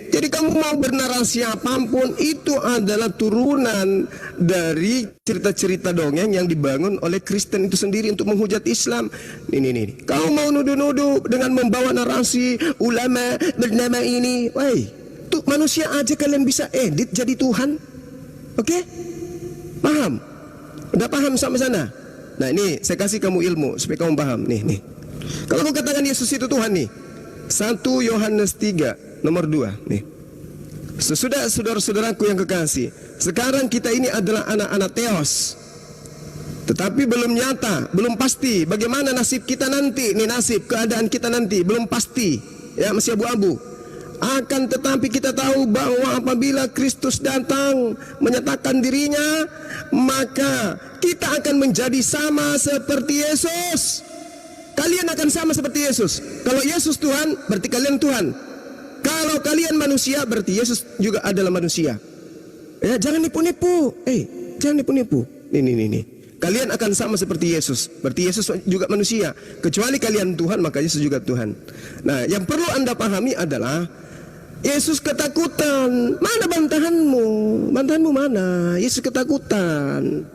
Jadi kamu mau bernarasi apapun, itu adalah turunan dari cerita-cerita dongeng yang dibangun oleh Kristen itu sendiri untuk menghujat Islam. Ini. Kamu mau nuduh-nuduh dengan membawa narasi ulama bernama ini. Woi, tuh manusia aja kalian bisa edit jadi Tuhan. Oke? Paham? Udah paham sampai sana? Nah, ini saya kasih kamu ilmu supaya kamu paham. Nih. Kalau kamu katakan Yesus itu Tuhan nih, 1 Yohanes 3 nomor 2 nih. Sesudah saudara-saudaraku yang kekasih, sekarang kita ini adalah anak-anak Theos, tetapi belum nyata, belum pasti bagaimana nasib kita nanti. Nih, nasib keadaan kita nanti belum pasti, ya, masih abu-abu. Akan tetapi kita tahu bahwa apabila Kristus datang menyatakan dirinya, maka kita akan menjadi sama seperti Yesus. Kalian akan sama seperti Yesus. Kalau Yesus Tuhan, berarti kalian Tuhan. Kalau kalian manusia, berarti Yesus juga adalah manusia. Ya, jangan nipu-nipu. Jangan nipu-nipu. Nih. Kalian akan sama seperti Yesus. Berarti Yesus juga manusia. Kecuali kalian Tuhan, maka Yesus juga Tuhan. Nah, yang perlu Anda pahami adalah Yesus ketakutan. Mana bantahanmu? Bantahanmu mana? Yesus ketakutan.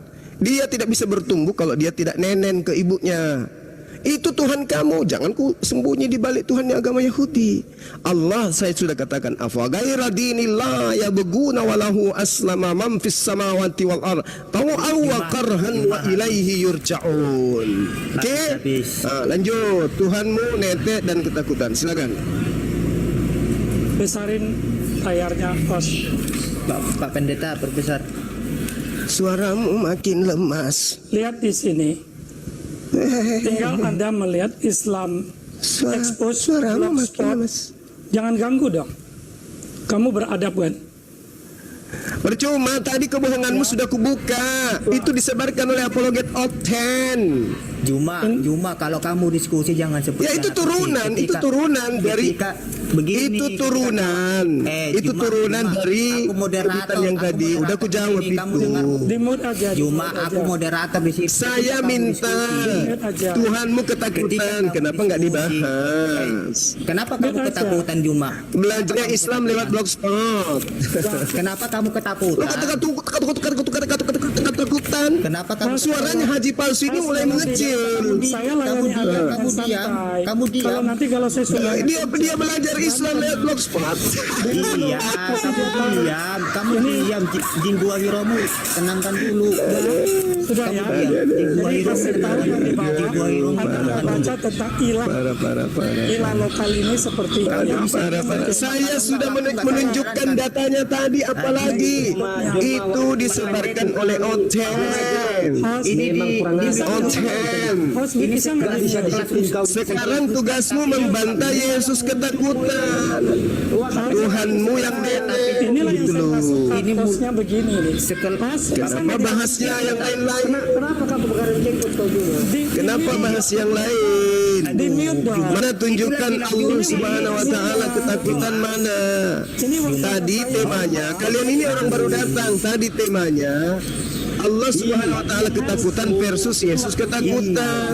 Dia tidak bisa bertumbuh kalau dia tidak nenen ke ibunya. Itu Tuhan kamu, jangan ku sembunyi di balik Tuhan yang agama Yahudi. Allah, saya sudah katakan, afa ghaira dinillah yabghuna walahu aslama man fis samawati wal ard taw'an wa karhan wa ilaihi yurja'un. Oke? Lanjut. Tuhanmu netek dan ketakutan. Silakan. Besarin layarnya, Os. Pak Pendeta, Profesor. Suaramu makin lemas. Lihat di sini. Tinggal Anda melihat Islam expose blogspot. Jangan ganggu dong. Kamu beradab kan? Percuma, tadi kebohonganmu sudah kubuka. Itu disebarkan oleh apologet Oten. Juma kalau kamu diskusi jangan seperti ya, itu turunan dari begini, itu turunan itu Juma, turunan dari aku moderator yang tadi udah aku jawab itu. Di mute aja. Juma, aku moderator di sini. Saya minta Tuhanmu ketakutan. Kenapa nggak dibahas? Kenapa kamu ketakutan, Juma? Belajarnya Islam lewat blogspot. Kenapa kamu ketakutan? Ketakutan. Kenapa kamu suaranya Haji palsu ini mulai mengecil. Saya layani Anda dengan santai. Kamu diam. Kalau nanti kalau saya sudah dia belajar Islam lewat blogspot. Iya, kamu diam. Jin gua hiromu, tenangkan dulu. Sudah ya. Kasih tahu yang di bawah. Anda baca tentang ilah. Ilah lokal ini seperti ini. Saya sudah menunjukkan datanya tadi, apalagi itu disebarkan oleh Oten. Onten. Host, Ini memang kurang ajar. Onten. host bisa nggak Bisa disiplin kau. Sekarang tugasmu membantah Yesus ketakutan. Tuhanmu yang nenek. Inilah yang Gitu saya loh. maksudkan hostnya begini nih. Host, bisa Kenapa nggak bahasnya yang lain-lain? Kenapa kamu begaran jenggot kau juga? Kenapa bahas yang lain? di mute dong? Mana tunjukkan Allah Subhanahu wa taala ketakutan mana? Ini Tadi temanya, kalian ini orang baru datang. Tadi temanya Allah Subhanahu wa taala ketakutan versus Yesus ketakutan.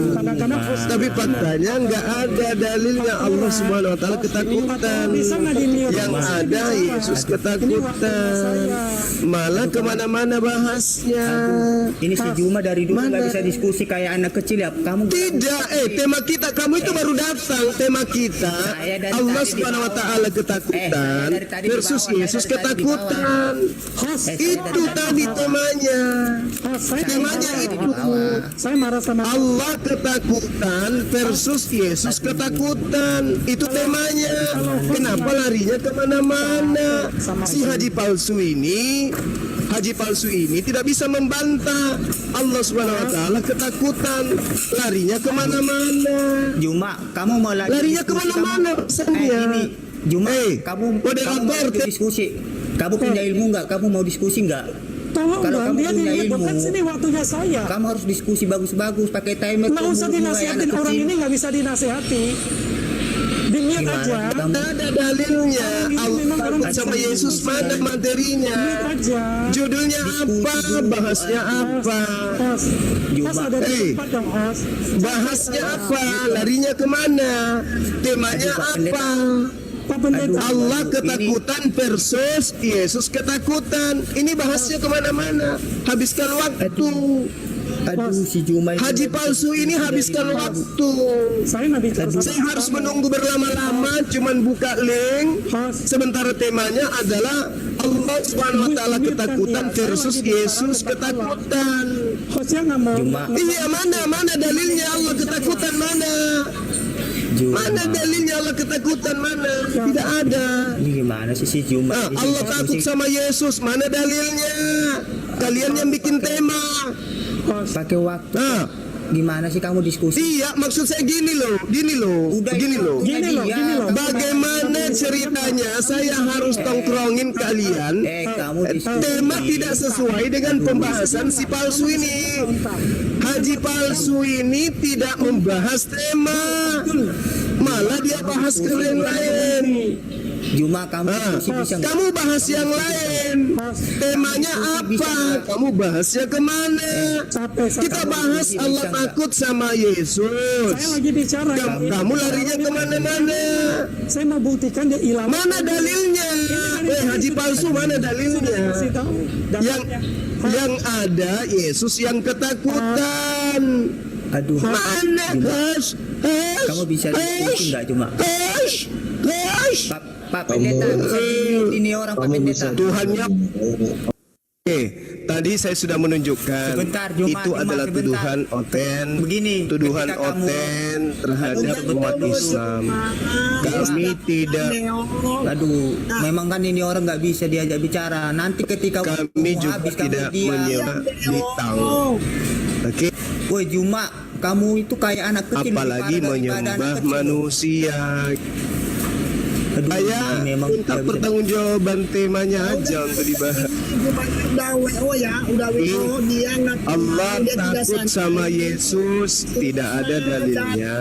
Tapi faktanya nggak ada dalilnya Allah Subhanahu wa taala ketakutan. bisa nggak di mute? Yang ada Yesus ketakutan. Malah kemana-mana bahasnya. Ini si Juma dari dulu Mana? nggak bisa diskusi kayak anak kecil ya. Kamu Tidak, tema kita, kamu itu baru datang. Tema kita Saya dari Allah tadi Subhanahu wa di bawah. taala ketakutan Saya dari tadi di versus bawah, Yesus saya dari tadi di bawah. ketakutan. Host, Itu tadi temanya. host, saya Temanya marah. itu. Saya marah sama Allah ketakutan versus Yesus ketakutan. Itu temanya. Kenapa larinya kemana-mana? Si haji palsu ini tidak bisa membantah Allah Subhanahu wa taala ketakutan. Larinya kemana-mana. Juma, kamu mau lagi Larinya diskusi, kemana-mana, kamu- Sania. ini Juma, Eh, kamu moderator, mau diskusi. Kamu punya ilmu nggak? Kamu mau diskusi nggak? tolong Kalau dong, kamu dia punya di ilmu, bukan sini waktunya saya. Kamu harus diskusi bagus-bagus pakai timer. Nggak usah Kamu mulai dinasihatin, anak orang kecil. ini nggak bisa dinasehati. Di mute Gimana aja. kamu? Tidak ada dalilnya. Allah takut sama Yesus mana materinya? Mute aja. Judulnya apa? Bahasnya apa? Host, host ada di Eh. tempat dong, host. Bahasnya apa? Larinya kemana? Temanya apa? Pak Pendeta, Allah ketakutan versus Yesus ketakutan. Ini bahasnya kemana-mana. Habiskan waktu. Aduh, si Juma itu Haji palsu ini habiskan waktu. saya nggak bicara sama Saya harus menunggu berlama-lama, cuman buka link. host. Sementara temanya adalah Allah Subhanahu wa taala ketakutan versus Yesus ketakutan. Hostnya nggak mau. Cuma Iya, mana dalilnya Allah ketakutan mana? Juma. Mana dalilnya Allah ketakutan mana? Tidak ada. Ini gimana sih si Juma? Nah, Ini Allah si- takut sama Yesus, mana dalilnya? Kalian yang bikin tema. Host, pakai waktu. Nah, Gimana sih kamu diskusi? iya, maksud saya gini loh. Gini loh. Bagaimana ceritanya saya harus tongkrongin kalian? Kamu diskusi. Tema tidak sesuai dengan pembahasan si palsu ini. Haji palsu ini tidak membahas tema, malah dia bahas ke lain. Juma kamu Nah, diskusi bisa nggak? kamu bahas yang lain. Temanya apa? Kamu bahasnya kemana? Kita bahas Allah takut sama Yesus. saya lagi bicara. Kamu larinya kemana-mana. Saya mau buktikan dia hilang. Mana dalilnya? Haji palsu mana dalilnya? Kasih tahu. Yang ada Yesus yang ketakutan. Aduh. Mana? Hush, hush, Kamu bisa diskusi nggak Juma? hush, hush. Pak Pendeta, ini orang Pak Pendeta. Tuhannya. Oke, tadi saya sudah menunjukkan Sebentar, Juma, itu Juma, adalah sebentar. tuduhan oten, Begini, tuduhan ketika kamu- oten terhadap Aduh, umat betul. Islam. Kami tidak, Aduh, memang kan ini orang nggak bisa diajak bicara. Nanti ketika kami mau juga habis, kamu tidak diam. menyewa bintang. Oke, Woi Juma, kamu itu kayak anak kecil. apalagi lebih parah daripada menyembah anak kecil. manusia. Aduh, Saya ini memang minta tidak bisa. pertanggungjawaban temanya aja untuk dibahas. Allah takut sama Yesus, tidak ada dalilnya.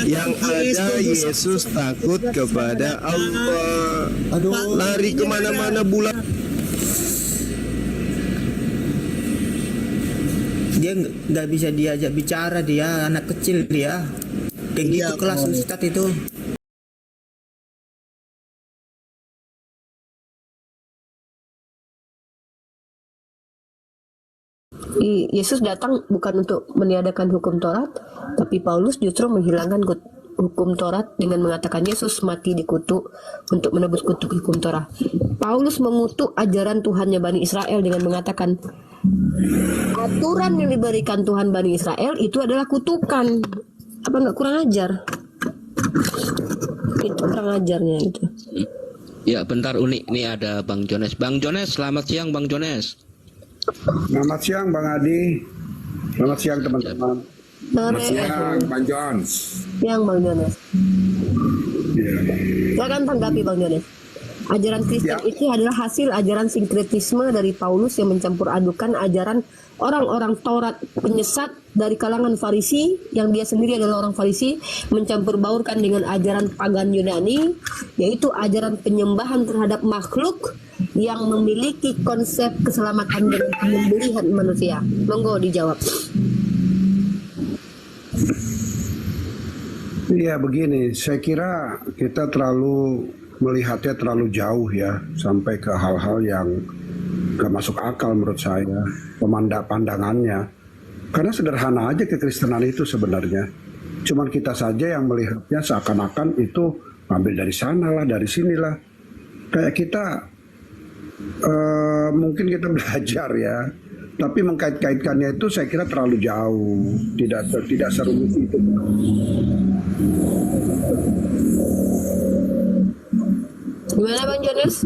Yang ada Yesus takut kepada Allah. Aduh, Lari kemana-mana bulan. dia nggak bisa diajak bicara, dia anak kecil dia. Kayak gitu kelas Ustadz itu. Yesus datang bukan untuk meniadakan hukum Taurat, tapi Paulus justru menghilangkan hukum Taurat dengan mengatakan Yesus mati di kutuk untuk menebus kutuk hukum Taurat. Paulus mengutuk ajaran Tuhannya Bani Israel dengan mengatakan aturan yang diberikan Tuhan Bani Israel itu adalah kutukan. Apa nggak kurang ajar? Itu kurang ajarnya itu. Ya bentar unik, ini ada Bang Jones. Bang Jones, selamat siang Bang Jones. Selamat siang Bang Adi. Selamat siang teman-teman. Sore. Siang Bang Jones. Yang Bang Jones. Ya. Silakan tanggapi Bang Jones. Ajaran Kristen itu adalah hasil ajaran sinkretisme dari Paulus yang mencampur adukan ajaran orang-orang Taurat penyesat dari kalangan Farisi, yang dia sendiri adalah orang Farisi, mencampur baurkan dengan ajaran pagan Yunani, yaitu ajaran penyembahan terhadap makhluk yang memiliki konsep keselamatan dan penyembelihan manusia. Monggo dijawab. Iya begini, saya kira kita melihatnya terlalu jauh ya, sampai ke hal-hal yang gak masuk akal menurut saya, pandangannya. Karena sederhana aja kekristenan itu sebenarnya. Cuman kita saja yang melihatnya seakan-akan itu ambil dari sana lah, dari sinilah. Kayak kita, mungkin kita belajar ya, tapi mengkait-kaitkannya itu saya kira terlalu jauh, tidak serumit itu. Gimana Bang Jones?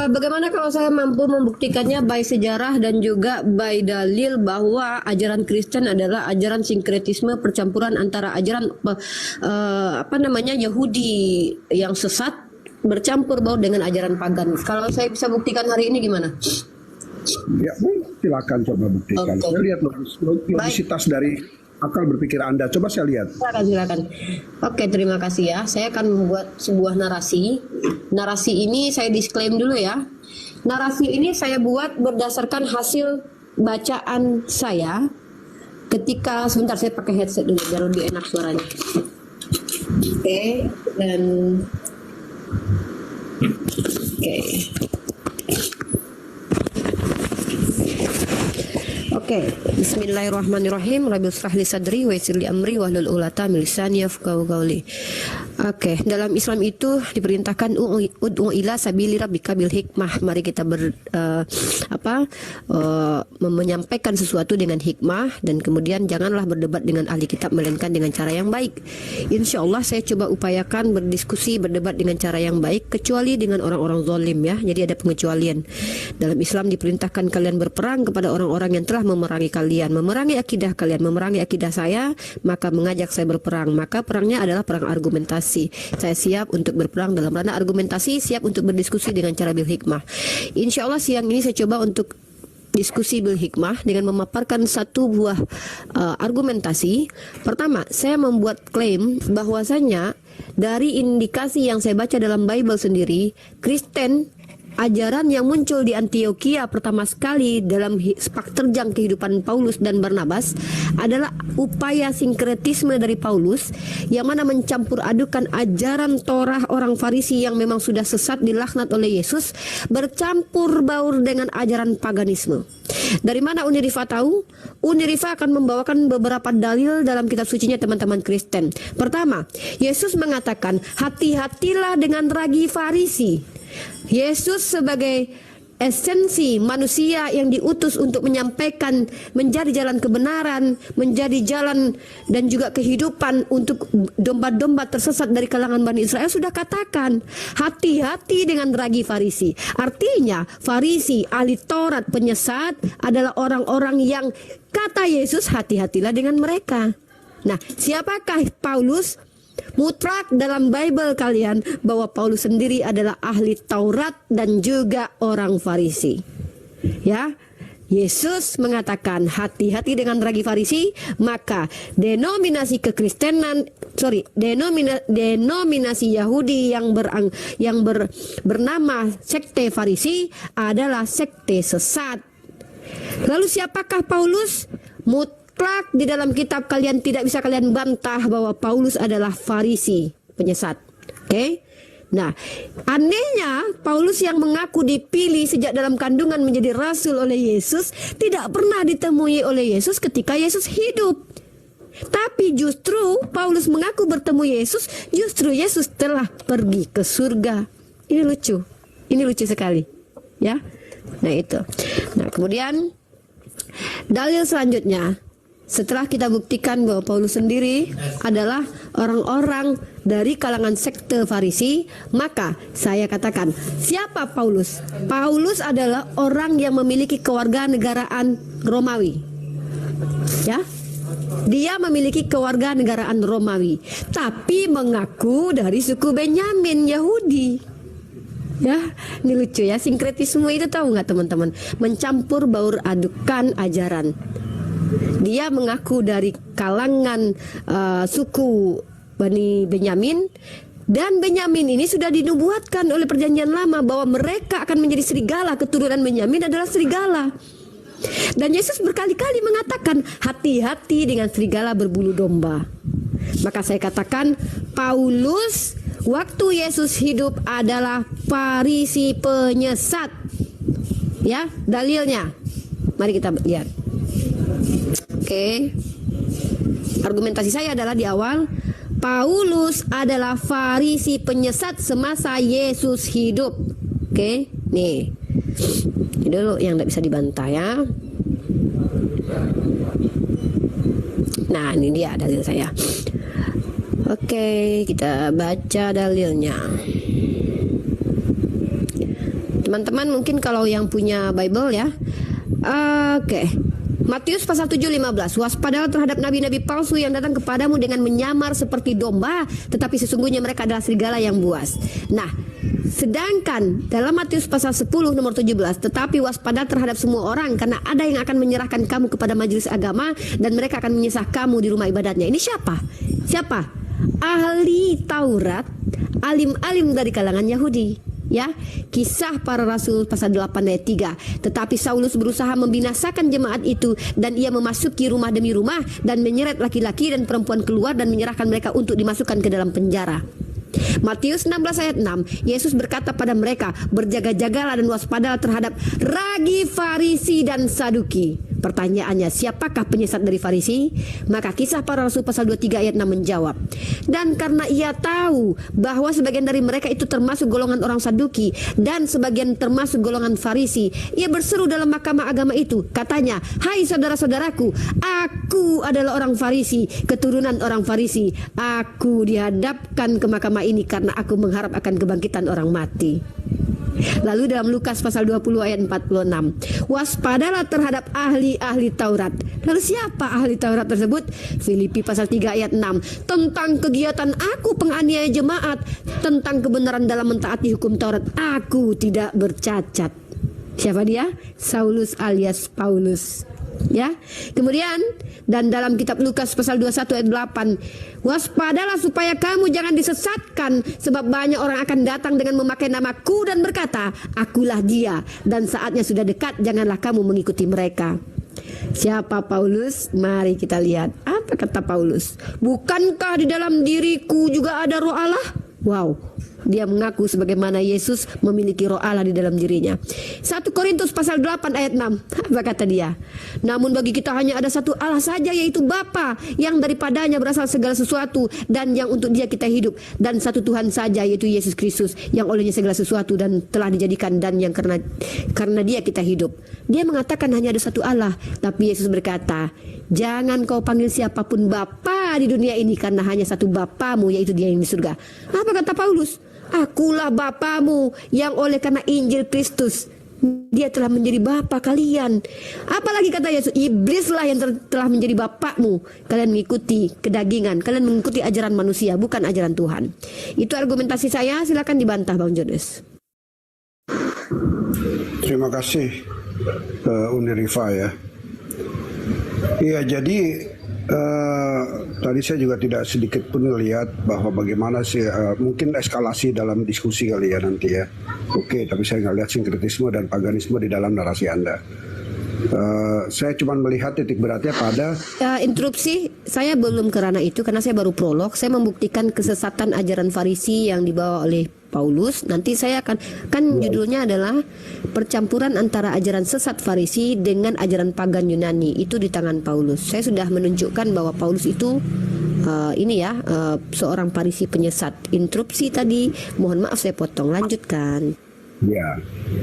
Bagaimana kalau saya mampu membuktikannya by sejarah dan juga by dalil bahwa ajaran Kristen adalah ajaran sinkretisme, percampuran antara ajaran Yahudi yang sesat bercampur baur dengan ajaran pagan. Kalau saya bisa buktikan hari ini gimana? Ya, silakan coba buktikan. Okay. Saya lihat logisitas dari akal berpikir Anda. Coba saya lihat. Silakan. Oke, terima kasih ya. Saya akan membuat sebuah narasi. Narasi ini saya disclaim dulu ya. Narasi ini saya buat berdasarkan hasil bacaan saya ketika, sebentar saya pakai headset dulu biar lebih enak suaranya. Oke, dan Oke, bismillahirrahmanirrahim. Rabbil shrah li sadri wa yassir li amri wahlul 'uqdatam min lisani yafqahu qawli. Oke, dalam Islam itu diperintahkan ud'u ila sabili rabbika bil hikmah. Mari kita menyampaikan sesuatu dengan hikmah, dan kemudian janganlah berdebat dengan ahli kitab melainkan dengan cara yang baik. Insya Allah saya coba upayakan berdiskusi, berdebat dengan cara yang baik, kecuali dengan orang-orang zalim ya. Jadi ada pengecualian. Dalam Islam diperintahkan kalian berperang kepada orang-orang yang telah memerangi kalian, memerangi akidah kalian, memerangi akidah saya, maka mengajak saya berperang. Maka perangnya adalah perang argumentasi. Saya siap untuk berperang dalam ranah argumentasi, siap untuk berdiskusi dengan cara bil hikmah. Insya Allah siang ini saya coba untuk diskusi bil hikmah dengan memaparkan satu buah argumentasi. Pertama, saya membuat klaim bahwasanya dari indikasi yang saya baca dalam Bible sendiri, Kristen, ajaran yang muncul di Antioquia pertama sekali dalam sepak terjang kehidupan Paulus dan Barnabas adalah upaya sinkretisme dari Paulus, yang mana mencampur adukan ajaran Torah orang Farisi yang memang sudah sesat dilaknat oleh Yesus, bercampur baur dengan ajaran paganisme. Dari mana Unirifa tahu? Unirifa akan membawakan beberapa dalil dalam kitab sucinya teman-teman Kristen. Pertama, Yesus mengatakan, hati-hatilah dengan ragi Farisi. Yesus sebagai esensi manusia yang diutus untuk menyampaikan, menjadi jalan kebenaran, menjadi jalan dan juga kehidupan untuk domba-domba tersesat dari kalangan Bani Israel, sudah katakan hati-hati dengan ragi Farisi. Artinya Farisi, ahli Taurat penyesat adalah orang-orang yang kata Yesus hati-hatilah dengan mereka. Nah, siapakah Paulus? Mutlak dalam Bible kalian bahwa Paulus sendiri adalah ahli Taurat dan juga orang Farisi. Ya, Yesus mengatakan hati-hati dengan ragi Farisi, maka denominasi kekristenan, denominasi Yahudi yang bernama sekte Farisi adalah sekte sesat. Lalu siapakah Paulus? Mutlak di dalam kitab kalian tidak bisa kalian bantah bahwa Paulus adalah Farisi penyesat. Oke? Nah, anehnya Paulus yang mengaku dipilih sejak dalam kandungan menjadi rasul oleh Yesus tidak pernah ditemui oleh Yesus ketika Yesus hidup. Tapi justru Paulus mengaku bertemu Yesus, justru Yesus telah pergi ke surga. Ini lucu. Ini lucu sekali. Ya. Nah, itu. Nah, kemudian dalil selanjutnya, setelah kita buktikan bahwa Paulus sendiri adalah orang-orang dari kalangan sekte Farisi, maka saya katakan, siapa Paulus? Paulus adalah orang yang memiliki kewarganegaraan Romawi. Ya. Dia memiliki kewarganegaraan Romawi, tapi mengaku dari suku Benyamin, Yahudi. Ya, ini lucu ya, sinkretisme itu tahu nggak teman-teman? Mencampur baur adukan ajaran. Dia mengaku dari kalangan suku Bani Benyamin, dan Benyamin ini sudah dinubuatkan oleh perjanjian lama bahwa mereka akan menjadi serigala. Keturunan Benyamin adalah serigala. Dan Yesus berkali-kali mengatakan, hati-hati dengan serigala berbulu domba. Maka saya katakan, Paulus waktu Yesus hidup adalah Farisi penyesat. Ya, dalilnya. Mari kita lihat. Oke. Argumentasi saya adalah di awal, Paulus adalah Farisi penyesat semasa Yesus hidup. Oke, nih. Ini dulu yang tidak bisa dibantah ya. Nah, ini dia dalil saya. Oke, kita baca dalilnya. Teman-teman mungkin kalau yang punya Bible ya. Oke. Matius pasal 7:15. Waspadalah terhadap nabi-nabi palsu yang datang kepadamu dengan menyamar seperti domba, tetapi sesungguhnya mereka adalah serigala yang buas. Nah, sedangkan dalam Matius pasal 10 nomor 17, tetapi waspada terhadap semua orang, karena ada yang akan menyerahkan kamu kepada majelis agama dan mereka akan menyisah kamu di rumah ibadatnya. Ini siapa? Siapa? Ahli Taurat, alim-alim dari kalangan Yahudi. Ya, Kisah Para Rasul pasal 8 ayat 3. Tetapi Saulus berusaha membinasakan jemaat itu, dan ia memasuki rumah demi rumah dan menyeret laki-laki dan perempuan keluar dan menyerahkan mereka untuk dimasukkan ke dalam penjara. Matius 16 ayat 6, Yesus berkata pada mereka, berjaga-jagalah dan waspadalah terhadap ragi Farisi dan Saduki. Pertanyaannya, siapakah penyesat dari Farisi? Maka Kisah Para Rasul pasal 23 ayat 6 menjawab, dan karena ia tahu bahwa sebagian dari mereka itu termasuk golongan orang Saduki dan sebagian termasuk golongan Farisi, ia berseru dalam mahkamah agama itu. Katanya, hai saudara-saudaraku, aku adalah orang Farisi, keturunan orang Farisi. Aku dihadapkan ke mahkamah ini karena aku mengharap akan kebangkitan orang mati. Lalu dalam Lukas pasal 20 ayat 46, waspadalah terhadap ahli-ahli Taurat. Lalu siapa ahli Taurat tersebut? Filipi pasal 3 ayat 6, tentang kegiatan aku penganiaya jemaat, tentang kebenaran dalam mentaati hukum Taurat, aku tidak bercacat. Siapa dia? Saulus alias Paulus. Ya. Kemudian dan dalam kitab Lukas pasal 21 ayat 8, waspadalah supaya kamu jangan disesatkan, sebab banyak orang akan datang dengan memakai namaku dan berkata, akulah dia, dan saatnya sudah dekat, janganlah kamu mengikuti mereka. Siapa Paulus? Mari kita lihat. Apa kata Paulus? Bukankah di dalam diriku juga ada roh Allah? Wow, dia mengaku sebagaimana Yesus memiliki roh Allah di dalam dirinya. 1 Korintus pasal 8 ayat 6. Apa kata dia? Namun bagi kita hanya ada satu Allah saja, yaitu Bapa, yang daripadanya berasal segala sesuatu dan yang untuk dia kita hidup, dan satu Tuhan saja, yaitu Yesus Kristus, yang olehnya segala sesuatu dan telah dijadikan, dan yang karena dia kita hidup. Dia mengatakan hanya ada satu Allah, tapi Yesus berkata, jangan kau panggil siapapun Bapa di dunia ini, karena hanya satu Bapamu, yaitu dia yang di surga. Apa kata Paulus? Akulah Bapamu, yang oleh karena Injil Kristus dia telah menjadi bapa kalian. Apalagi kata Yesus, iblislah yang telah menjadi bapakmu. Kalian mengikuti kedagingan, kalian mengikuti ajaran manusia, bukan ajaran Tuhan. Itu argumentasi saya, silakan dibantah Bang Jones. Terima kasih Unirifa ya. Iya, jadi tadi saya juga tidak sedikit pun melihat bahwa bagaimana sih mungkin eskalasi dalam diskusi kali ya nanti ya. Oke, tapi saya nggak lihat sinkretisme dan paganisme di dalam narasi Anda. Saya cuma melihat titik beratnya pada interupsi. Saya belum ke ranah itu karena saya baru prolog. Saya membuktikan kesesatan ajaran Farisi yang dibawa oleh Paulus. Nanti saya akan, judulnya adalah percampuran antara ajaran sesat Farisi dengan ajaran pagan Yunani. Itu di tangan Paulus. Saya sudah menunjukkan bahwa Paulus itu seorang Farisi penyesat. Interupsi tadi, mohon maaf saya potong. Lanjutkan. Ya,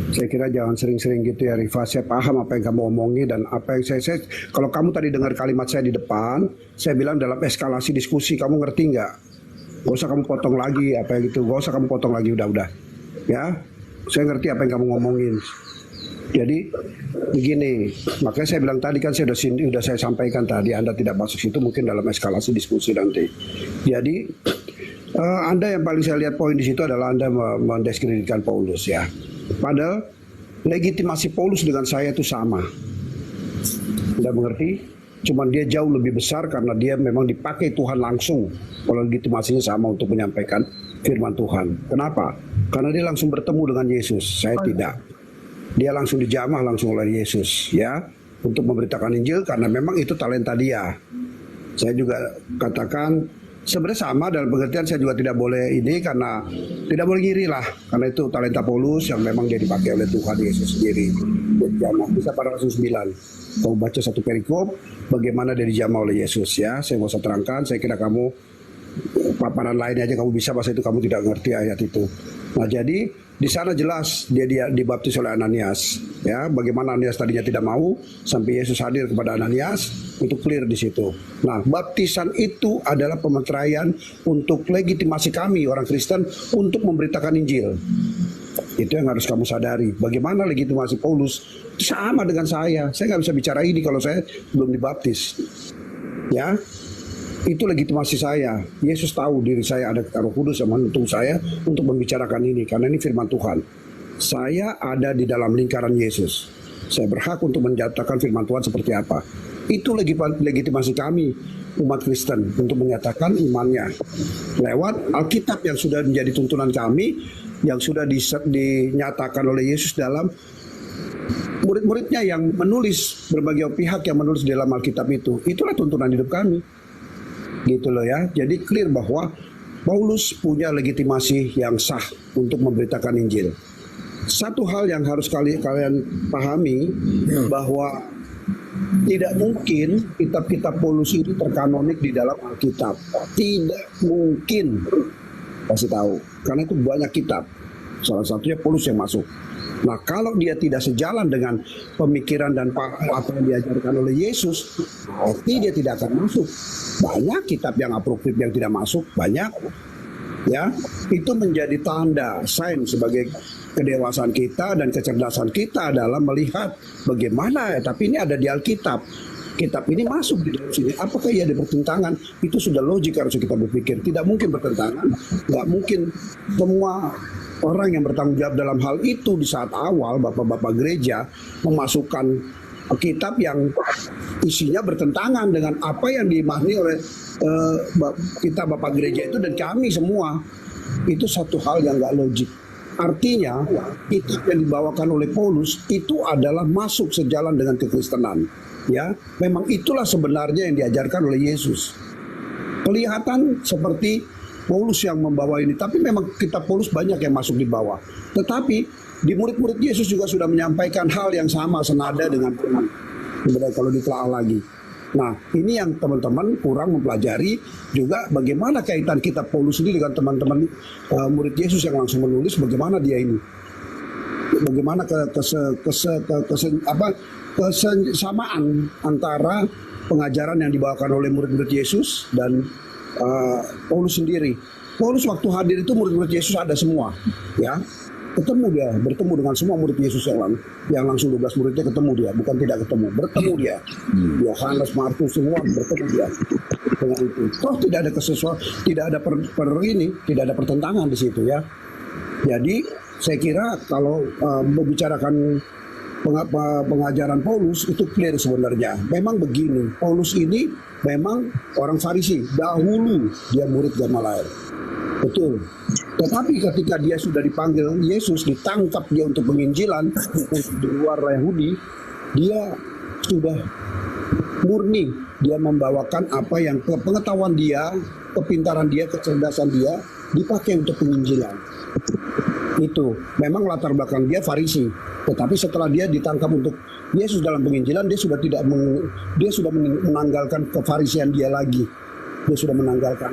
saya kira jangan sering-sering gitu ya Rifa. Saya paham apa yang kamu omongi dan apa yang saya kalau kamu tadi dengar kalimat saya di depan, saya bilang dalam eskalasi diskusi, kamu ngerti nggak? Gak usah kamu potong lagi apa yang itu, gak usah kamu potong lagi, udah. Ya, saya ngerti apa yang kamu ngomongin. Jadi begini, makanya saya bilang tadi kan saya sudah saya sampaikan tadi, Anda tidak masuk situ mungkin dalam eskalasi diskusi nanti. Jadi Anda yang paling saya lihat poin di situ adalah Anda mendiskreditkan Paulus ya. Padahal legitimasi Paulus dengan saya itu sama. Anda mengerti? Cuman dia jauh lebih besar karena dia memang dipakai Tuhan langsung. Kalau legitimasinya sama untuk menyampaikan firman Tuhan. Kenapa? Karena dia langsung bertemu dengan Yesus. Saya tidak. Dia langsung dijamah langsung oleh Yesus ya untuk memberitakan Injil karena memang itu talenta dia. Saya juga katakan sebenarnya sama dalam pengertian saya juga tidak boleh ini karena tidak boleh ngiri lah karena itu talenta Paulus yang memang dia dipakai oleh Tuhan Yesus sendiri. Dijamah bisa pada Rasul 9. Kamu baca satu perikop bagaimana dia dijamah oleh Yesus ya. Saya mau usah terangkan, saya kira kamu paparan lainnya aja kamu bisa, bahasa itu kamu tidak ngerti ayat itu. Nah jadi di sana jelas dia dibaptis oleh Ananias ya, bagaimana Ananias tadinya tidak mau sampai Yesus hadir kepada Ananias, itu clear di situ. Nah baptisan itu adalah pemeteraian untuk legitimasi kami orang Kristen untuk memberitakan Injil. Itu yang harus kamu sadari. Bagaimana legitimasi Paulus sama dengan saya nggak bisa bicara ini kalau saya belum dibaptis ya. Itu legitimasi saya. Yesus tahu diri saya ada Roh Kudus yang menuntun saya untuk membicarakan ini karena ini firman Tuhan. Saya ada di dalam lingkaran Yesus. Saya berhak untuk menyatakan firman Tuhan seperti apa. Itu legitimasi kami umat Kristen untuk menyatakan imannya lewat Alkitab yang sudah menjadi tuntunan kami, yang sudah dinyatakan oleh Yesus dalam murid-muridnya yang menulis, berbagai pihak yang menulis dalam Alkitab itu. Itulah tuntunan hidup kami. Gitu loh ya. Jadi clear bahwa Paulus punya legitimasi yang sah untuk memberitakan Injil. Satu hal yang harus kalian pahami bahwa tidak mungkin kitab-kitab Paulus itu terkanonik di dalam Alkitab. Tidak mungkin. Kasih tahu. Karena itu banyak kitab. Salah satunya Paulus yang masuk. Nah kalau dia tidak sejalan dengan pemikiran dan apa yang diajarkan oleh Yesus, berarti dia tidak akan masuk. Banyak kitab yang apokryf yang tidak masuk, banyak. Ya, itu menjadi tanda, sign sebagai kedewasaan kita dan kecerdasan kita adalah melihat bagaimana. Tapi ini ada di Alkitab. Kitab ini masuk di dalam sini. Apakah ia ada pertentangan? Itu sudah logik harus kita berpikir. Tidak mungkin bertentangan. Tidak mungkin semua orang yang bertanggung jawab dalam hal itu di saat awal bapak-bapak gereja memasukkan kitab yang isinya bertentangan dengan apa yang dimaknai oleh kita bapak gereja itu dan kami semua. Itu satu hal yang gak logik. Artinya kitab yang dibawakan oleh Paulus itu adalah masuk sejalan dengan kekristenan. Ya, memang itulah sebenarnya yang diajarkan oleh Yesus. Kelihatan seperti Paulus yang membawa ini, tapi memang kitab Paulus banyak yang masuk di bawah. Tetapi di murid-murid Yesus juga sudah menyampaikan hal yang sama senada dengan firman. Sebenarnya kalau ditelaah lagi. Nah, ini yang teman-teman kurang mempelajari juga bagaimana kaitan kitab Paulus ini dengan teman-teman murid Yesus yang langsung menulis bagaimana dia ini. Bagaimana kesesamaan antara pengajaran yang dibawakan oleh murid-murid Yesus dan Paulus sendiri. Paulus waktu hadir itu murid-murid Yesus ada semua, ya. Bertemu dengan semua murid Yesus yang langsung 12 muridnya ketemu dia, bukan tidak ketemu, bertemu dia. Yohanes, Markus semua bertemu dia. Dengan itu, toh tidak ada tidak ada tidak ada pertentangan di situ ya. Jadi saya kira kalau membicarakan pengajaran Paulus itu clear sebenarnya. Memang begini, Paulus ini memang orang Farisi. Dahulu dia murid Gamaliel. Betul. Tetapi ketika dia sudah dipanggil Yesus, ditangkap dia untuk penginjilan di luar Yahudi, dia sudah murni. Dia membawakan apa yang pengetahuan dia, kepintaran dia, kecerdasan dia dipakai untuk penginjilan. Itu memang latar belakang dia Farisi, tetapi setelah dia ditangkap untuk Yesus dalam penginjilan, dia sudah menanggalkan kefarisian dia lagi. Dia sudah menanggalkan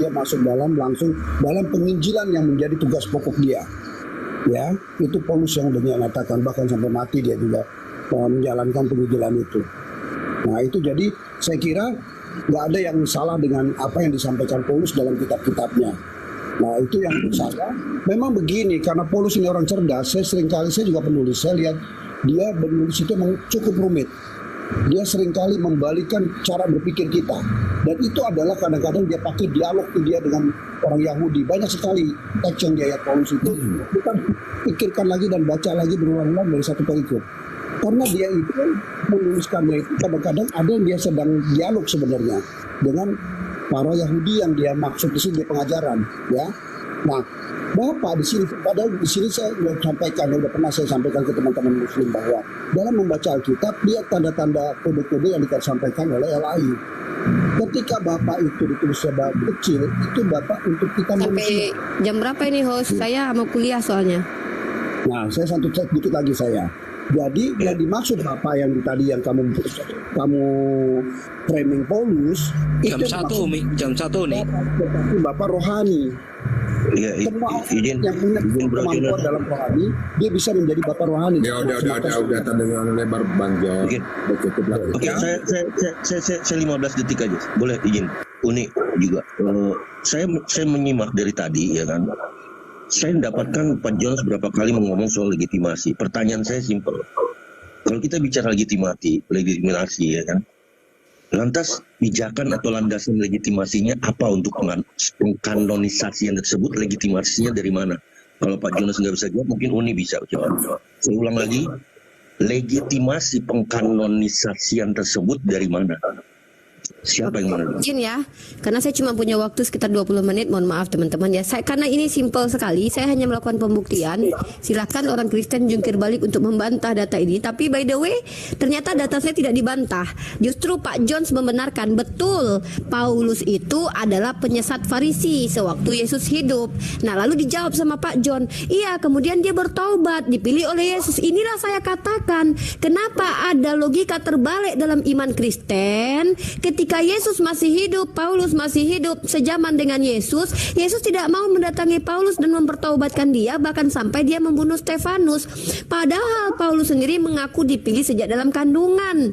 dia masuk langsung dalam penginjilan yang menjadi tugas pokok dia. Ya, itu Paulus yang menyatakan, bahkan sampai mati dia juga menjalankan penginjilan itu. Nah itu jadi saya kira nggak ada yang salah dengan apa yang disampaikan Paulus dalam kitab-kitabnya. Nah itu yang menurut saya memang begini, karena Paulus ini orang cerdas. Saya juga penulis, saya lihat dia menulis itu memang cukup rumit. Dia seringkali membalikan cara berpikir kita, dan itu adalah kadang-kadang dia pakai dialog dia dengan orang Yahudi. Banyak sekali teks yang di ayat Paulus itu kita pikirkan lagi dan baca lagi berulang-ulang dari satu perikop, karena dia itu menuliskannya itu kadang-kadang ada yang dia sedang dialog sebenarnya dengan para Yahudi yang dia maksud di sini pengajaran, ya. Nah, Bapak di sini, padahal di sini saya udah pernah saya sampaikan ke teman-teman Muslim bahwa dalam membaca Alkitab lihat tanda-tanda kode-kode yang disampaikan oleh LAI. Ketika Bapak itu ditulis sebab kecil, itu Bapak untuk kita sampai jam berapa ini host? Saya mau kuliah soalnya. Nah, saya satu cek dikit lagi saya. Jadi yang dimaksud Bapak yang tadi yang kamu framing Paulus Jam 1 nih. Bapak rohani. Iya, izin yang punya kemampuan dalam rohani, dia bisa menjadi bapak rohani. Ya udah dengan lebar banjir. Oke, saya 15 detik aja. Boleh izin. Unik juga. Saya menyimak dari tadi ya kan. Saya mendapatkan Pak Jones beberapa kali ngomong soal legitimasi. Pertanyaan saya simpel. Kalau kita bicara legitimasi ya kan. Lantas pijakan atau landasan legitimasinya apa untuk pengkanonisasian tersebut? Legitimasinya dari mana? Kalau Pak Jonas nggak bisa jawab, mungkin Uni bisa jawab. Saya ulang lagi, legitimasi pengkanonisasian tersebut dari mana? Siapa yang mana? Izin ya, karena saya cuma punya waktu sekitar 20 menit, mohon maaf teman-teman ya. Karena ini simpel sekali, saya hanya melakukan pembuktian. Silakan orang Kristen jungkir balik untuk membantah data ini. Tapi by the way, ternyata data saya tidak dibantah. Justru Pak Jones membenarkan betul Paulus itu adalah penyesat Farisi sewaktu Yesus hidup. Nah lalu dijawab sama Pak John, iya kemudian dia bertaubat, dipilih oleh Yesus. Inilah saya katakan, kenapa ada logika terbalik dalam iman Kristen. Ketika Yesus masih hidup, Paulus masih hidup sejaman dengan Yesus, Yesus tidak mau mendatangi Paulus dan mempertaubatkan dia, bahkan sampai dia membunuh Stefanus. Padahal Paulus sendiri mengaku dipilih sejak dalam kandungan.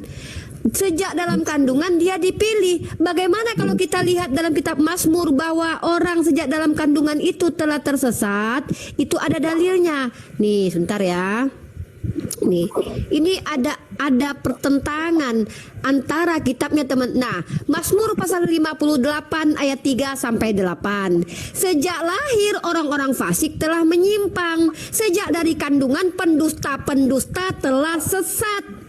Sejak dalam kandungan dia dipilih. Bagaimana kalau kita lihat dalam kitab Mazmur bahwa orang sejak dalam kandungan itu telah tersesat? Itu ada dalilnya. Nih, sebentar ya. Nih, ini ada pertentangan antara kitabnya teman. Nah, Mazmur pasal 58 ayat 3 sampai 8. Sejak lahir orang-orang fasik telah menyimpang, sejak dari kandungan pendusta-pendusta telah sesat.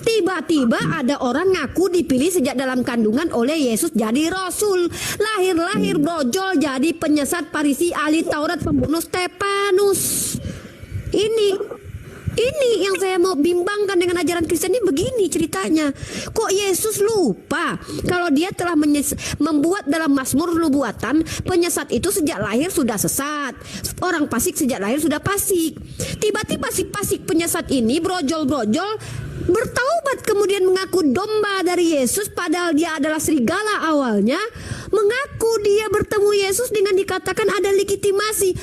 Tiba-tiba ada orang ngaku dipilih sejak dalam kandungan oleh Yesus jadi rasul. Lahir-lahir brojol jadi penyesat Farisi, ahli Taurat, pembunuh Stefanus. Ini yang saya mau bimbangkan dengan ajaran Kristen ini begini ceritanya. Kok Yesus lupa kalau dia telah membuat dalam Mazmur nubuatan penyesat itu sejak lahir sudah sesat. Orang fasik sejak lahir sudah fasik. Tiba-tiba si fasik penyesat ini brojol-brojol bertaubat kemudian mengaku domba dari Yesus padahal dia adalah serigala awalnya. Mengaku dia bertemu Yesus dengan dikatakan ada legitimasi.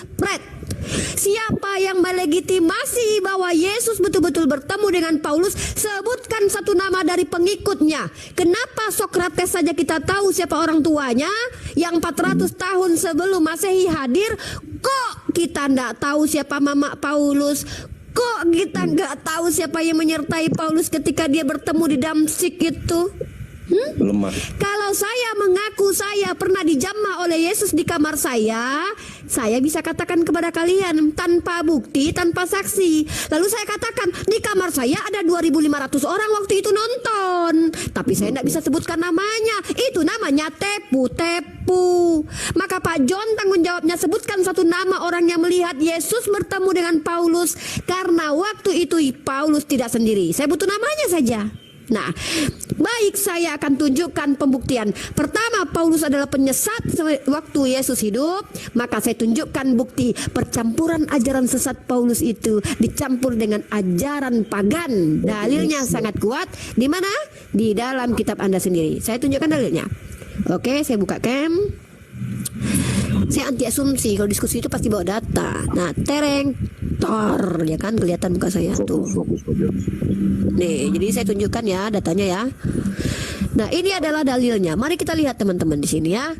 Siapa yang melegitimasi bahwa Yesus betul-betul bertemu dengan Paulus? Sebutkan satu nama dari pengikutnya. Kenapa Sokrates saja kita tahu siapa orang tuanya yang 400 tahun sebelum Masehi hadir? Kok kita tidak tahu siapa mama Paulus? Kok kita nggak tahu siapa yang menyertai Paulus ketika dia bertemu di Damsyik itu? Lemah. Kalau saya mengaku saya pernah dijamah oleh Yesus di kamar saya bisa katakan kepada kalian tanpa bukti, tanpa saksi. Lalu saya katakan di kamar saya ada 2.500 orang waktu itu nonton, tapi saya tidak bisa sebutkan namanya. Itu namanya tepu-tepu. Maka Pak John tanggung jawabnya sebutkan satu nama orang yang melihat Yesus bertemu dengan Paulus, karena waktu itu Paulus tidak sendiri. Saya butuh namanya saja. Nah, baik, saya akan tunjukkan pembuktian. Pertama, Paulus adalah penyesat waktu Yesus hidup. Maka saya tunjukkan bukti percampuran ajaran sesat Paulus itu dicampur dengan ajaran pagan. Dalilnya sangat kuat. Di mana? Di dalam kitab Anda sendiri. Saya tunjukkan dalilnya. Oke, saya buka cam. Saya anti asumsi. Kalau diskusi itu pasti bawa data. Nah, tereng. tar, ya kan kelihatan muka saya tuh. Nih, jadi saya tunjukkan ya datanya ya. Nah, ini adalah dalilnya. Mari kita lihat teman-teman di sini ya.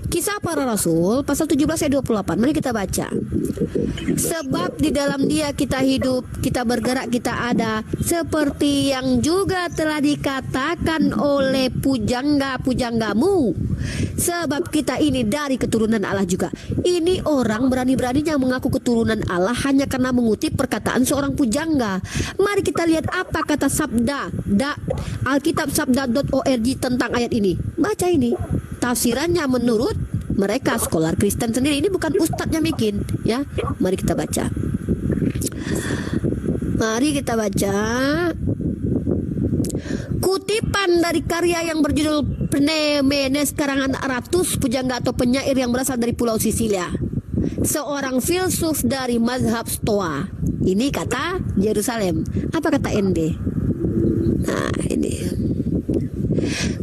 Kisah Para Rasul pasal 17 ayat 28. Mari kita baca. Sebab di dalam Dia kita hidup, kita bergerak, kita ada, seperti yang juga telah dikatakan oleh pujangga-pujanggamu. Sebab kita ini dari keturunan Allah juga. Ini orang berani-beraninya mengaku keturunan Allah hanya karena mengutip perkataan seorang pujangga. Mari kita lihat apa kata Sabda Alkitab sabda.org tentang ayat ini. Baca ini. Tafsirannya menurut mereka sekolah Kristen sendiri. Ini bukan ustadz yang bikin ya. Mari kita baca. Mari kita baca kutipan dari karya yang berjudul Pnemenes karangan Aratus, pujangga atau penyair yang berasal dari Pulau Sisilia, seorang filsuf dari mazhab Stoa. Ini kata Yerusalem. Apa kata ND? Nah, ini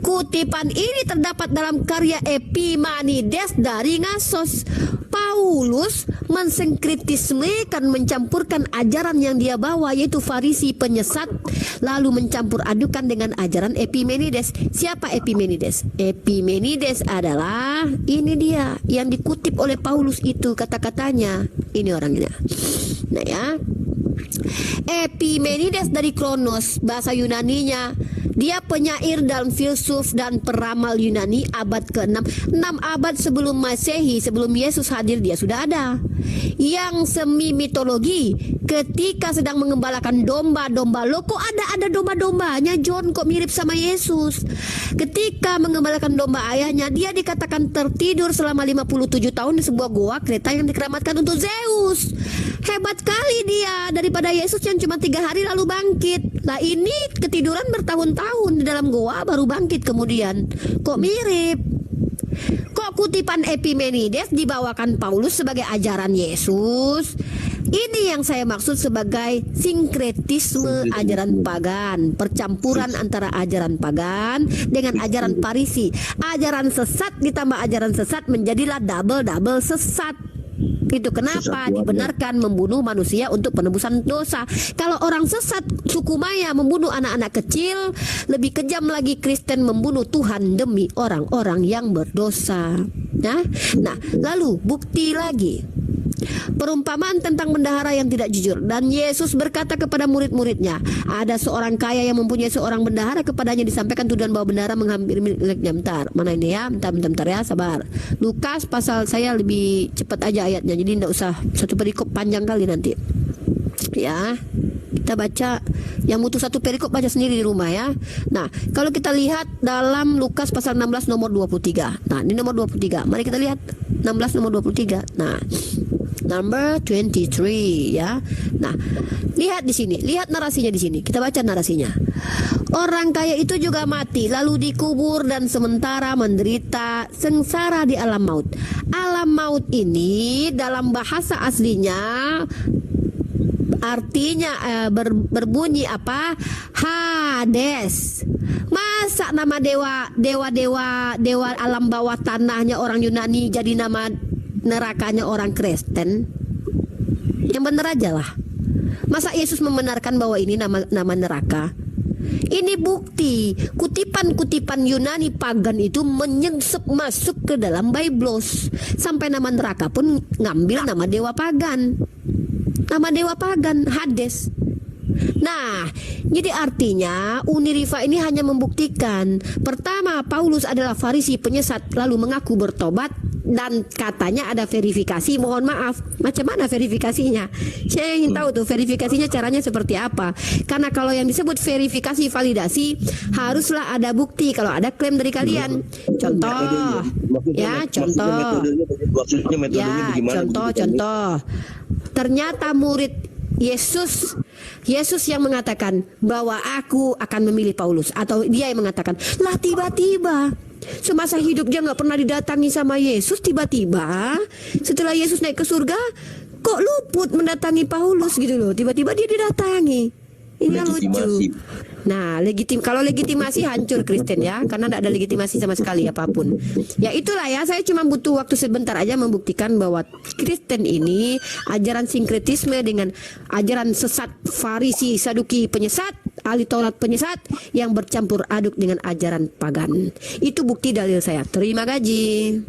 kutipan ini terdapat dalam karya Epimanides dari Nasos. Paulus mensinkritismekan, mencampurkan ajaran yang dia bawa, yaitu Farisi penyesat, lalu mencampur adukan dengan ajaran Epimenides. Siapa Epimenides? Epimenides adalah ini dia yang dikutip oleh Paulus itu kata-katanya. Ini orangnya. Nah ya, Epimenides dari Kronos, bahasa Yunaninya. Dia penyair dan filsuf dan peramal Yunani abad ke-6. 6 abad sebelum Masehi, sebelum Yesus hadir, dia sudah ada. Yang semi mitologi, ketika sedang mengembalakan domba-domba. Loh, kok ada domba-dombanya, John? Kok mirip sama Yesus? Ketika mengembalakan domba ayahnya, dia dikatakan tertidur selama 57 tahun di sebuah goa Kreta yang dikeramatkan untuk Zeus. Hebat kali dia, daripada Yesus yang cuma 3 hari lalu bangkit. Nah, ini ketiduran bertahun-tahun di dalam goa baru bangkit kemudian. Kok mirip? Kok kutipan Epimenides dibawakan Paulus sebagai ajaran Yesus? Ini yang saya maksud sebagai sinkretisme ajaran pagan, percampuran antara ajaran pagan dengan ajaran Farisi. Ajaran sesat ditambah ajaran sesat menjadilah double sesat. Itu kenapa dibenarkan membunuh manusia untuk penebusan dosa. Kalau orang sesat suku Maya membunuh anak-anak kecil, lebih kejam lagi Kristen membunuh Tuhan demi orang-orang yang berdosa. Nah, lalu bukti lagi. Perumpamaan tentang bendahara yang tidak jujur. Dan Yesus berkata kepada murid-muridnya, ada seorang kaya yang mempunyai seorang bendahara, kepadanya disampaikan tuduhan bahwa bendahara menghampiri miliknya. Bentar, mana ini ya? Bentar ya, sabar. Lukas pasal, saya lebih cepat aja ayatnya, jadi tidak usah satu perikop panjang kali nanti. Ya, kita baca yang butuh satu perikop, baca sendiri di rumah ya. Nah, kalau kita lihat dalam Lukas pasal 16 nomor 23. Nah, ini nomor 23. Mari kita lihat 16 nomor 23. Nah, number 23 ya. Nah, lihat di sini, lihat narasinya di sini. Kita baca narasinya. Orang kaya itu juga mati, lalu dikubur dan sementara menderita sengsara di alam maut. Alam maut ini dalam bahasa aslinya artinya berbunyi apa? Hades. Masa nama dewa alam bawah tanahnya orang Yunani jadi nama nerakanya orang Kristen? Yang benar aja lah. Masa Yesus membenarkan bahwa ini nama neraka? Ini bukti kutipan-kutipan Yunani pagan itu menyengsep masuk ke dalam Biblos. Sampai nama neraka pun ngambil nama dewa pagan. Nama dewa pagan, Hades. Nah, jadi artinya Uniriva ini hanya membuktikan, pertama, Paulus adalah Farisi penyesat lalu mengaku bertobat, dan katanya ada verifikasi. Mohon maaf, macam mana verifikasinya? Saya ingin tahu tuh verifikasinya caranya seperti apa. Karena kalau yang disebut verifikasi validasi, haruslah ada bukti kalau ada klaim dari kalian. Contoh, ya contoh, contoh. Ternyata murid Yesus yang mengatakan bahwa aku akan memilih Paulus, atau dia yang mengatakan, lah tiba-tiba semasa hidup dia nggak pernah didatangi sama Yesus, tiba-tiba setelah Yesus naik ke surga kok luput mendatangi Paulus gitu loh, tiba-tiba dia didatangi. Ini legitimasi. lucu. Nah, kalau legitimasi hancur Kristen ya, karena tidak ada legitimasi sama sekali apapun. Ya itulah ya, saya cuma butuh waktu sebentar aja membuktikan bahwa Kristen ini ajaran sinkretisme dengan ajaran sesat Farisi, Saduki penyesat, ahli Taurat penyesat yang bercampur aduk dengan ajaran pagan. Itu bukti dalil saya. Terima gaji.